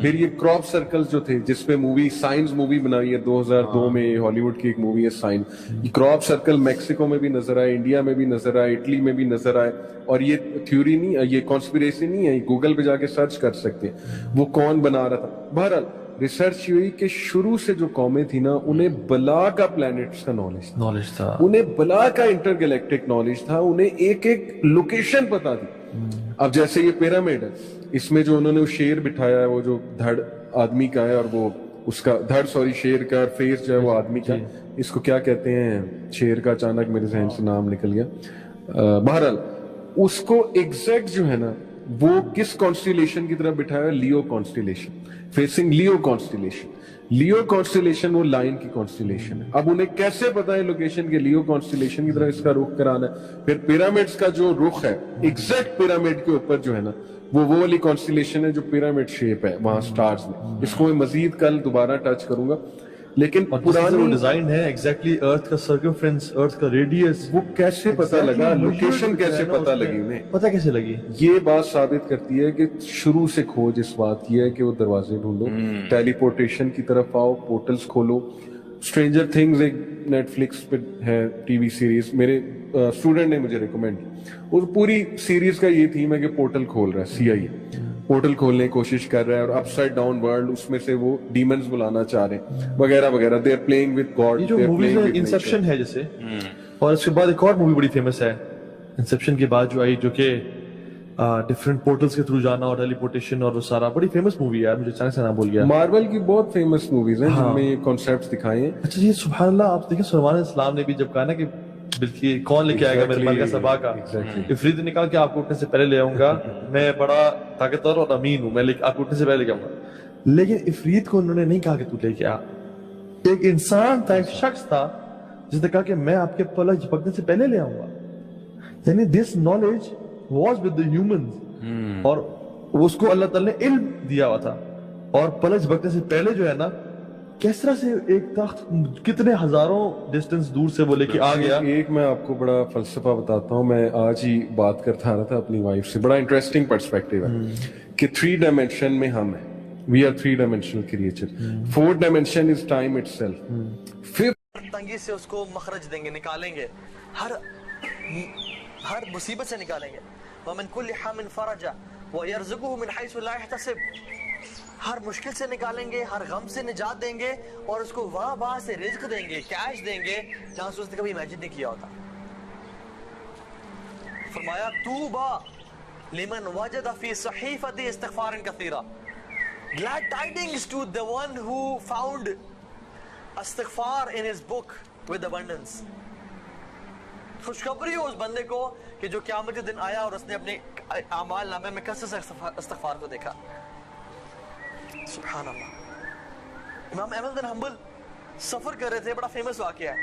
پھر یہ کراپ سرکلز جو تھے جس پہ مووی سائنس مووی بنائی ہے 2002 میں ہالی ووڈ کی ایک مووی ہے سائن. یہ کراپ سرکل میکسیکو میں بھی نظر آئے, انڈیا میں بھی نظر آئے, اٹلی میں بھی نظر آئے. اور یہ تھیوری نہیں, یہ کانسپیریسی نہیں ہے, گوگل پہ جا کے سرچ کر سکتے ہیں وہ کون بنا رہا تھا. بہرحال ریسرچ ہوئی کہ شروع سے جو قومیں تھی نا انہیں بلا کا پلانٹس کا نالج تھا, انہیں بلا کا انٹر گلیکٹک نالج تھا, انہیں ایک ایک لوکیشن پتا تھی. اب جیسے یہ پیرامڈ ہے, اس میں جو انہوں نے شیر بٹھایا ہے وہ جو دھڑ آدمی کا ہے اور وہ اس کا دھڑ شیر کا, اور فیس جو ہے وہ آدمی کا, اس کو کیا کہتے ہیں شیر کا, اچانک میرے ذہن سے نام نکل گیا. بہرحال اس کو ایگزیکٹ جو ہے نا وہ کس کانسٹیلیشن کی طرف بٹھایا ہے, لیو کانسٹیلیشن, فیسنگ لیو کانسٹیلیشن. لیو کانسٹیلیشن وہ لائن کی کانسٹیلیشن ہے. اب انہیں کیسے پتا ہے لوکیشن کے لیو کانسٹیلیشن کی طرح اس کا رخ کرانا ہے. پھر پیرامڈس کا جو رخ ہے ایگزیکٹ پیرامڈ کے اوپر جو ہے نا وہ والی کانسٹیلیشن ہے جو پیرامڈ شیپ ہے وہاں سٹارز میں. اس کو میں مزید کل دوبارہ ٹچ کروں گا. لیکن پرانی ڈیزائن ہے ایگزیکٹلی ارتھ کا سرکمفرنس, ارتھ کا ریڈیس, وہ کیسے پتا لگا, لوکیشن کیسے پتا لگی انہیں, پتا کیسے لگی. یہ بات ثابت کرتی ہے کہ شروع سے کھوج اس بات کی ہے کہ وہ دروازے ڈھونڈو, ٹیلی پورٹیشن کی طرف آؤ, پورٹلز کھولو. اسٹرینجر تھنگز ایک نیٹ فلکس پہ ہے ٹی وی سیریز, میرے اسٹوڈنٹ نے مجھے ریکمینڈ کی. اس پوری سیریز کا یہ تھیم ہے کہ پورٹل کھول رہا ہے, CIA پورٹل کھولنے کی کوشش کر رہا ہے, اور اپ سائڈ ڈاؤن ورلڈ اس میں سے وہ ڈیمنز بلانا چاہ رہے ہیں وغیرہ وغیرہ. They are playing with God. یہ جو موویز ہے انسیپشن ہے جیسے, اور اس کے بعد ایک اور مووی بڑی فیمس ہے انسیپشن کے بعد جو آئی, جو کہ ڈفرنٹ پورٹلز کے تھرو جانا اور ٹیلی پورٹیشن اور وہ سارا, بڑی فیمس مووی ہے. مجھے اچانک سے نام بھول گیا. مارول کی بہت فیمس موویز ہیں جن میں یہ کانسیپٹس دکھائے ہیں. اچھا یہ سبحان اللہ, آپ دیکھیں سلمان اسلام نے بھی جب کہا نا کہ بلکہ کون لے کے آئے گا میرے ملکہ سبا کا, افریت نے کہا کہ آپ کو اٹھنے سے پہلے لے آؤں گا, میں بڑا طاقتور اور امین ہوں, میں آپ کو اٹھنے سے پہلے لے کے آؤں گا. لیکن افریت کو انہوں نے نہیں کہا کہ تو لے کے آ, ایک انسان تھا, ایک شخص تھا جس نے کہا کہ میں آپ کے پلک جھپکنے سے پہلے لے آؤں گا. یعنی this knowledge was with the humans, اور اس کو اللہ تعالی نے علم دیا ہوا تھا. اور پلک جھپکنے سے پہلے جو ہے نا کس طرح سے ایک تخت کتنے ہزاروں ڈسٹنس دور سے وہ لے کے آ گیا. ایک میں آپ کو بڑا فلسفہ بتاتا ہوں, میں آج ہی بات کرتا رہا تھا اپنی وائف سے, بڑا انٹرسٹنگ پرسپیکٹیو ہے کہ 3 ڈائمینشن میں ہم ہیں, we are 3 dimensional creature, 4 dimension is time اٹ سیلف. تنگی سے اس کو مخرج دیں گے, نکالیں گے, ہر مصیبت سے نکالیں گے. وَمِن كُلِّ حَامٍ فَرَجًا وَيَرْزُقُهُ مِنْ حَيْثُ لَا يَحْتَسِبُ, ہر مشکل سے نکالیں گے, ہر غم سے نجات دیں گے, اور اس کو وہاں سے رزق دیں گے, کیش دیں گے جہاں سے اس نے کبھی امیجن نہیں کیا ہوتا. فرمایا طوبا لمن وجد فی صحیفۃ استغفار کثیرا, glad tidings to the one who found استغفار in his book with abundance. خوشخبری ہو اس بندے کو کہ جو قیامت کے دن آیا اور اس نے اپنے اعمال نامے میں کثرت سے استغفار کو دیکھا. سبحان اللہ. امام احمد بن حنبل سفر کر رہے تھے, بڑا فیمس واقعہ ہے,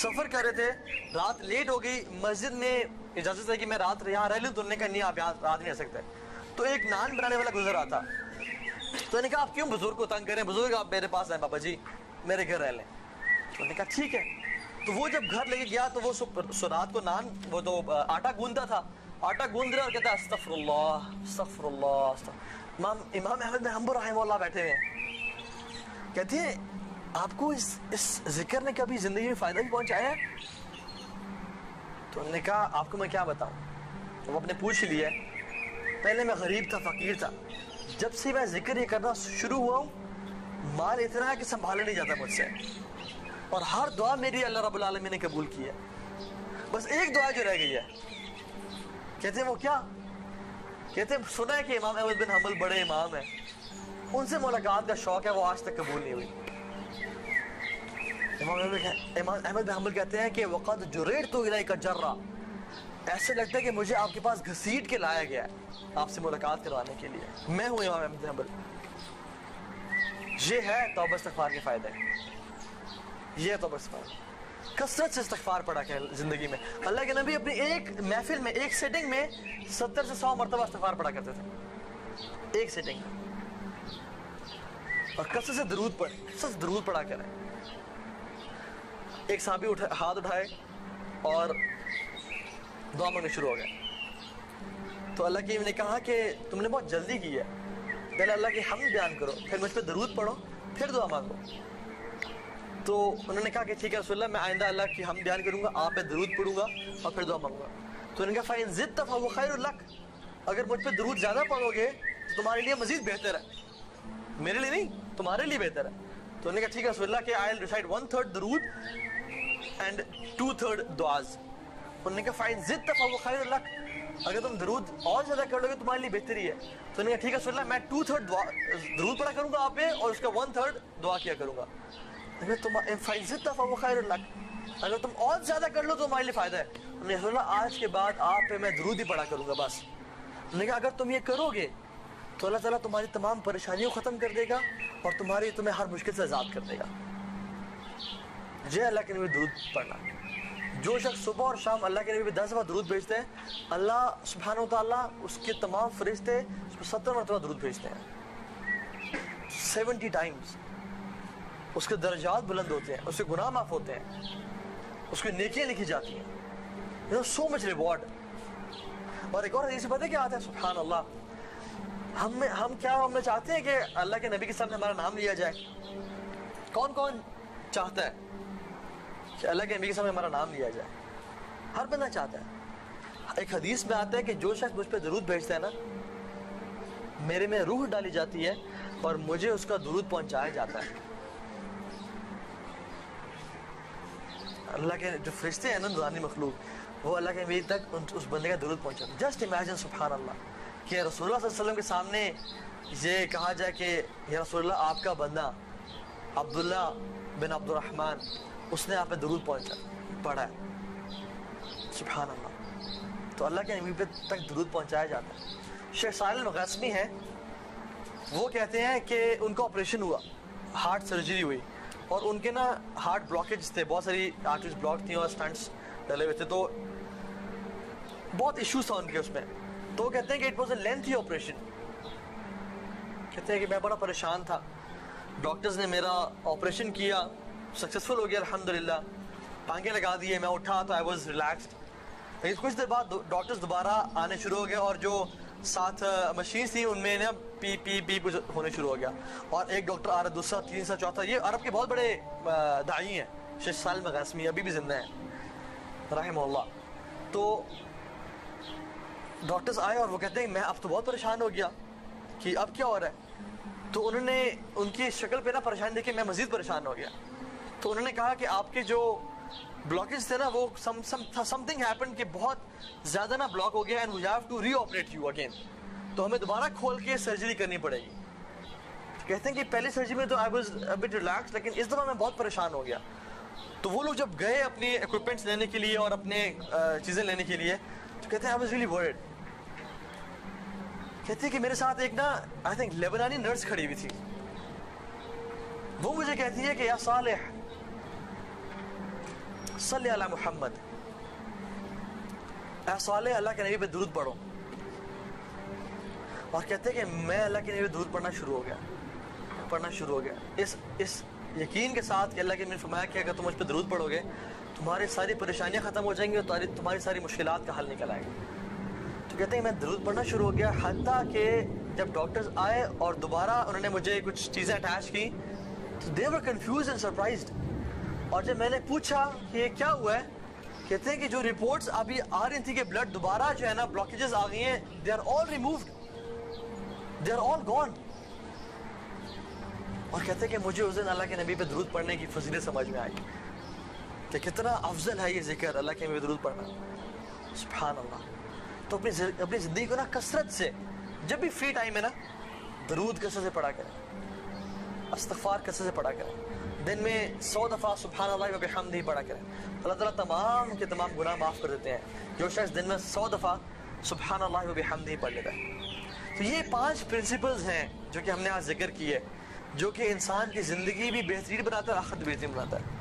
سفر کر رہے تھے, رات لیٹ ہو گئی, مسجد میں اجازت ہے کہ میں رات یہاں رہ لوں, تو انہوں نے کہا نہیں آپ یہاں رات نہیں رہ سکتے. تو ایک نان بنانے والا گزر رہا تھا, تو انہوں نے کہا آپ کیوں بزرگ کو تنگ کریں, بزرگ آپ میرے پاس آئیں بابا جی, میرے گھر رہ لیں. تو انہوں نے کہا ٹھیک ہے. تو وہ جب گھر لے کے گیا تو وہ رات کو نان, وہ تو آٹا گوندتا تھا, آٹا گوند رہا اور کہتا ہے استغفر اللہ استغفر اللہ. امام احمد بن حنبل رحمہ اللہ بیٹھے ہوئے ہیں, کہتے ہیں آپ کو اس ذکر نے کبھی زندگی میں فائدہ بھی پہنچایا ہے؟ تو انہوں نے کہا آپ کو میں کیا بتاؤں. وہ اپنے پوچھ لیا, پہلے میں غریب تھا, فقیر تھا, جب سے میں ذکر یہ کرنا شروع ہوا ہوں مال اتنا ہے کہ سنبھالا نہیں جاتا مجھ سے, اور ہر دعا میری اللہ رب العالمین نے قبول کی ہے, بس ایک دعا جو رہ گئی ہے. کہتے ہیں وہ کیا؟ کہتے ہیں سنا ہے کہ امام احمد بن حنبل بڑے امام ہیں, ان سے ملاقات کا شوق ہے, وہ آج تک قبول نہیں ہوئی. امام احمد بن حنبل کہتے ہیں کہ وقد جُرِرْتُ إِلَيْكَ جَرًّا, ایسے لگتا ہے کہ مجھے آپ کے پاس گھسیٹ کے لایا گیا ہے آپ سے ملاقات کروانے کے لیے. میں ہوں امام احمد بن حنبل. یہ ہے توبہ استغفار کے فائدے, یہ ہے توبہ استغفار. کثرت سے استغفار پڑھا کہ زندگی میں. اللہ کے نبی اپنی ایک محفل میں, ایک سیٹنگ میں 70 سے 100 مرتبہ استغفار پڑھا کرتے تھے, ایک سیٹنگ میں. اور کثرت سے درود پڑھ, کثرت سے درود پڑھا کریں. ایک صحابی ہاتھ اٹھائے اور دعا مانگنے شروع ہو گئے. تو اللہ کی نے کہا کہ تم نے بہت جلدی کی ہے, پہلے اللہ کی حمد بیان کرو، پھر مجھ پہ درود پڑھو، پھر دعا مانگو. تو انہوں نے کہا کہ ٹھیک ہے رسول اللہ، میں آئندہ اللہ کی حمد بیان کروں گا، آپ پہ درود پڑھوں گا اور پھر دعا مانگوں گا. تو انہوں نے کہا فَإِن زِدْتَ فَهُوَ خَيْرٌ لَكَ، اگر مجھ پہ درود زیادہ پڑھو گے تو تمہارے لیے مزید بہتر ہے، میرے لیے نہیں، تمہارے لیے بہتر ہے. تو انہوں نے کہا ٹھیک ہے رسول اللہ کہ I'll recite 1/3 درود and 2/3 دعاز. انہوں نے کہا فَإِن زِدْتَ فَهُوَ خَيْرٌ لَكَ، اگر تم درود اور زیادہ کر لو گے تمہارے لیے بہتری ہے. تو انہوں نے کہا ٹھیک ہے رسول اللہ، میں 2/3 درود پڑھا کروں گا آپ پہ اور اس کا 1/3 دعا کیا کروں گا. فَإِن زِدْتَ فَهُوَ خَيْرٌ لَكَ، اگر تم اور زیادہ کر لو تو تمہارے لیے فائدہ ہے. انہوں نے رسول اللہ آج کے بعد آپ پہ میں درود ہی پڑھا کروں گا بس. انہوں نے کہا اگر تم یہ کرو گے تو اللہ تعالیٰ تمہاری تمام پریشانیوں ختم کر دے گا اور تمہیں ہر مشکل سے آزاد کر دے گا. جے اللہ کے نبی درود پڑھنا. جو شخص صبح اور شام اللہ کے نبی پہ 10 دفعہ درود بھیجتے ہیں، اللہ سبحانہ و تعالیٰ اس کے تمام فرشتے اس پہ 70 مرتبہ درود بھیجتے ہیں، 70 ٹائمز. اس کے درجات بلند ہوتے ہیں، اس کے گناہ معاف ہوتے ہیں، اس کی نیکیاں لکھی جاتی ہیں. سو مچ ریوارڈ. اور ایک اور حدیث پتہ ہے کیا آتا ہے؟ سبحان اللہ، ہم چاہتے ہیں کہ اللہ کے نبی کے سامنے ہمارا نام لیا جائے. کون کون چاہتا ہے کہ اللہ کے نبی کے سامنے ہمارا نام لیا جائے؟ ہر بندہ چاہتا ہے. ایک حدیث میں آتا ہے کہ جو شخص مجھ پہ درود بھیجتا ہے نا، میرے میں روح ڈالی جاتی ہے اور مجھے اس کا درود پہنچایا جاتا ہے. اللہ کے جو فرشتے ہیں نا، نورانی مخلوق، وہ اللہ کے نبی تک اس بندے کا درود پہنچاتے ہیں. جسٹ امیجن سبحان اللہ کہ رسول اللہ صلی اللہ علیہ وسلم کے سامنے یہ کہا جائے کہ یا رسول اللہ آپ کا بندہ عبداللہ بن عبد الرحمن، اس نے آپ پہ درود پڑھا ہے. سبحان اللہ. تو اللہ کے نبی پہ تک درود پہنچایا جاتا ہے. شیخ صالح الغاسمی ہیں، وہ کہتے ہیں کہ ان کا آپریشن ہوا، ہارٹ سرجری ہوئی، اور ان کے نا ہارٹ بلاکیج تھے، بہت ساری آرٹریز بلاک تھیں اور اسٹنٹس ڈلے ہوئے تھے، تو بہت ایشوز تھا ان کے اس میں. تو وہ کہتے ہیں کہ it was a lengthy operation. کہتے ہیں کہ میں بڑا پریشان تھا. ڈاکٹرز نے میرا آپریشن کیا، سکسیزفل ہو گیا الحمدللہ، ٹانکے لگا دیے، میں اٹھا تو آئی واز ریلیکسڈ. لیکن کچھ دیر بعد ڈاکٹرز دوبارہ آنے شروع ہو گئے اور جو ساتھ مشینز تھیں ان میں نا پی پی پی کچھ ہونے شروع ہو گیا. اور ایک ڈاکٹر آ رہا، دوسرا، تیسرا، چوتھا. یہ عرب کے بہت بڑے داعی ہیں، شیخ صالح الغاسمی ابھی بھی زندہ ہیں رحمہ اللہ. تو ڈاکٹرز آئے اور وہ کہتے ہیں میں اب تو بہت پریشان ہو گیا کہ اب کیا ہو رہا ہے. تو انہوں نے ان کی شکل پہ نا پریشان دیکھ کے میں مزید پریشان ہو گیا. تو انہوں نے کہا کہ آپ کے جو بلاکیج تھے نا وہ سم تھنگ ہیپن کہ بہت زیادہ نا بلاک ہو گیا، and we have to reoperate you again. تو ہمیں دوبارہ کھول کے سرجری کرنی پڑے گی. کہتے ہیں کہ پہلی سرجری میں تو I was a but relax, لیکن اس دفعہ میں بہت پریشان ہو گیا. تو وہ لوگ جب گئے اپنے اکوپمنٹس لینے کے لیے اور اپنے چیزیں لینے کے لیے، تو کہتے ہیں آئی واز ریئلی ورڈ. کہتے ہیں کہ میرے ساتھ ایک نا آئی تھنک لیبنانی نرس کھڑی ہوئی تھی. وہ مجھے کہتی ہے کہ یا صالح صلی علی محمد، اے صالح اللہ کے نبی پہ درود پڑھو. اور کہتے ہیں کہ میں اللہ کے نبی پہ درود پڑھنا شروع ہو گیا اس یقین کے ساتھ کہ اللہ کے نبی نے فرمایا کہ اگر تم مجھ پہ درود پڑھو گے تمہاری ساری پریشانیاں ختم ہو جائیں گی اور تمہاری ساری مشکلات کا حل نکل آئے گا. تو کہتے ہیں میں درود پڑھنا شروع ہو گیا، حتیٰ کہ جب ڈاکٹرز آئے اور دوبارہ انہوں نے مجھے کچھ چیزیں اٹیچ کی تو دے ور کنفیوزڈ اینڈ سرپرائزڈ. اور جب میں نے پوچھا کہ یہ کیا ہوا ہے، کہتے ہیں کہ جو رپورٹس ابھی آ رہی تھی کہ بلڈ دوبارہ جو ہے نا بلاکیجز آ گئی ہیں، they are all removed, they are all gone. اور کہتے ہیں کہ مجھے اس دن اللہ کے نبی پہ درود پڑھنے کی فضیلت سمجھ میں آئی کہ کتنا افضل ہے یہ ذکر اللہ کے نبی پہ درود پڑھنا. سبحان اللہ. تو اپنی زندگی کو نا کثرت سے، جب بھی فری ٹائم ہے نا، درود کثرت سے پڑھا کریں، استغفار کثرت سے پڑھا کریں. دن میں 100 دفعہ سبحان اللہ و بحمدہ پڑھا کریں. اللہ تعالیٰ تمام کے تمام گناہ معاف کر دیتے ہیں جو شخص دن میں 100 دفعہ سبحان اللہ و بحمدہ پڑھ لیتا ہے. تو یہ 5 پرنسپلز ہیں جو کہ ہم نے آج ذکر کی ہے، جو کہ انسان کی زندگی بھی بہترین بناتا ہے اور آخرت بھی بہترین بناتا ہے.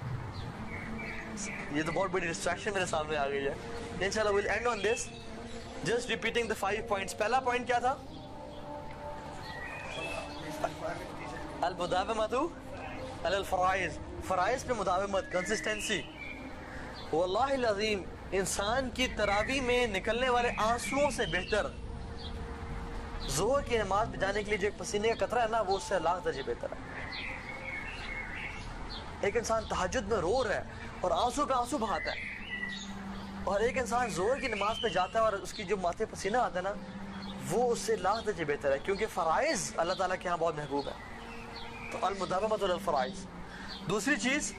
یہ تو بہت بڑی ڈسٹریکشن میرے سامنے آ گئی ہے. انشاءاللہ we'll end on this, just repeating the 5 points. پہلا پوائنٹ کیا تھا؟ المداومۃ علی الفرائض، فرائض پہ مداومت، کنسسٹنسی. واللہ العظیم انسان کی تراویح میں نکلنے والے آنسوؤں سے بہتر ظہر کی نماز پہ جانے کے لیے جو ایک پسینے کا قطرہ ہے نا وہ اس سے لاکھ درجے بہتر ہے. ایک انسان تہجد میں رو رہا ہے اور آنسو پہ آنسو بہاتا ہے, اور ایک انسان ظہر کی نماز پہ جاتا ہے اور اس کی جو ماتھے پسینہ آتا ہے نا وہ اس سے لاکھ درجے بہتر ہے, کیونکہ فرائض اللہ تعالیٰ کے ہاں بہت محبوب ہے. تو المداومۃ علی الفرائض. دوسری چیز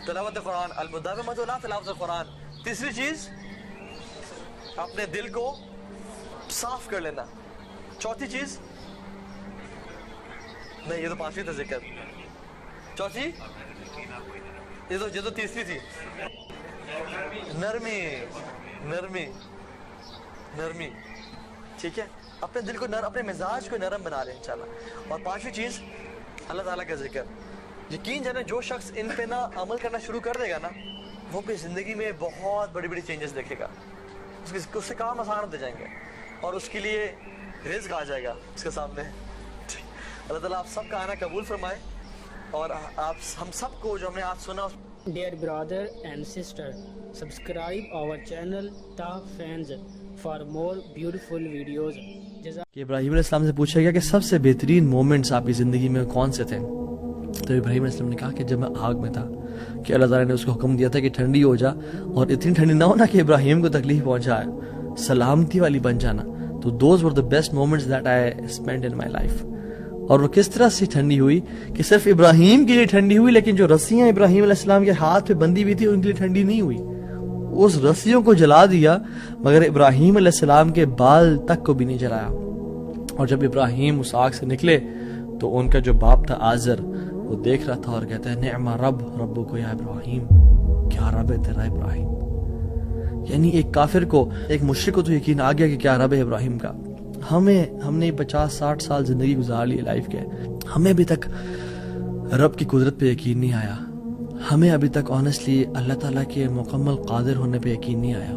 تلاوت قرآن, المداومۃ علی تلاوت قرآن. تیسری چیز اپنے دل کو صاف کر لینا. چوتھی چیز نہیں, یہ تو پانچویں تھا ذکر. چوتھی یہ تو تیسری تھی. نرمی نرمی نرمی, ٹھیک ہے, اپنے دل کو اپنے مزاج کو نرم بنا لیں انشاءاللہ. اور پانچویں چیز اللہ تعالیٰ کا ذکر. یقین جانے جو شخص ان پہ نا عمل کرنا شروع کر دے گا نا وہ اپنی زندگی میں بہت بڑی بڑی چینجز دیکھے گا. اس سے کام آسان ہوتے جائیں گے اور اس کے لیے رزق آ جائے گا اس کے سامنے. اللہ تعالیٰ آپ سب کا آنا قبول فرمائے, اور آپ ہم سب کو جو ہم نے آج سنا. Dear brother and sister, subscribe our channel Ta Fans for more beautiful videos. کہ ابراہیم علیہ السلام سے پوچھا گیا کہ سب سے بہترین مومنٹس آپ کی زندگی میں کون سے تھے؟ تو ابراہیم علیہ السلام نے کہا کہ جب میں آگ میں تھا کہ اللہ تعالیٰ نے اس کو حکم دیا تھا کہ ٹھنڈی ہو جا, اور اتنی ٹھنڈی نہ ہونا کہ ابراہیم کو تکلیف پہنچائے, سلامتی والی بن جانا. تو those were the best moments that I spend in my life. اور وہ کس طرح سے ٹھنڈی ہوئی کہ صرف ابراہیم کے لیے ٹھنڈی ہوئی, لیکن جو رسیاں ابراہیم علیہ السلام کے ہاتھ پہ بندی ہوئی تھی ان کے لیے ٹھنڈی نہیں ہوئی. اس رسیوں کو جلا دیا مگر ابراہیم علیہ السلام کے بال تک کو بھی نہیں جلایا. اور جب ابراہیم اس آگ سے نکلے تو ان کا جو باپ تھا آزر وہ دیکھ رہا تھا اور کہتا ہے نعم رب ربک یا ابراہیم, کیا رب ہے تیرا ابراہیم. یعنی ایک کافر کو, ایک مشرک کو تو یقین آ گیا کہ کیا رب ہے ابراہیم کا. ہم نے 50-60 سال زندگی گزار لی لائف کے, ہمیں ابھی تک رب کی قدرت پہ یقین نہیں آیا. ہمیں ابھی تک آنیسٹلی اللہ تعالیٰ کے مکمل قادر ہونے پہ یقین نہیں آیا.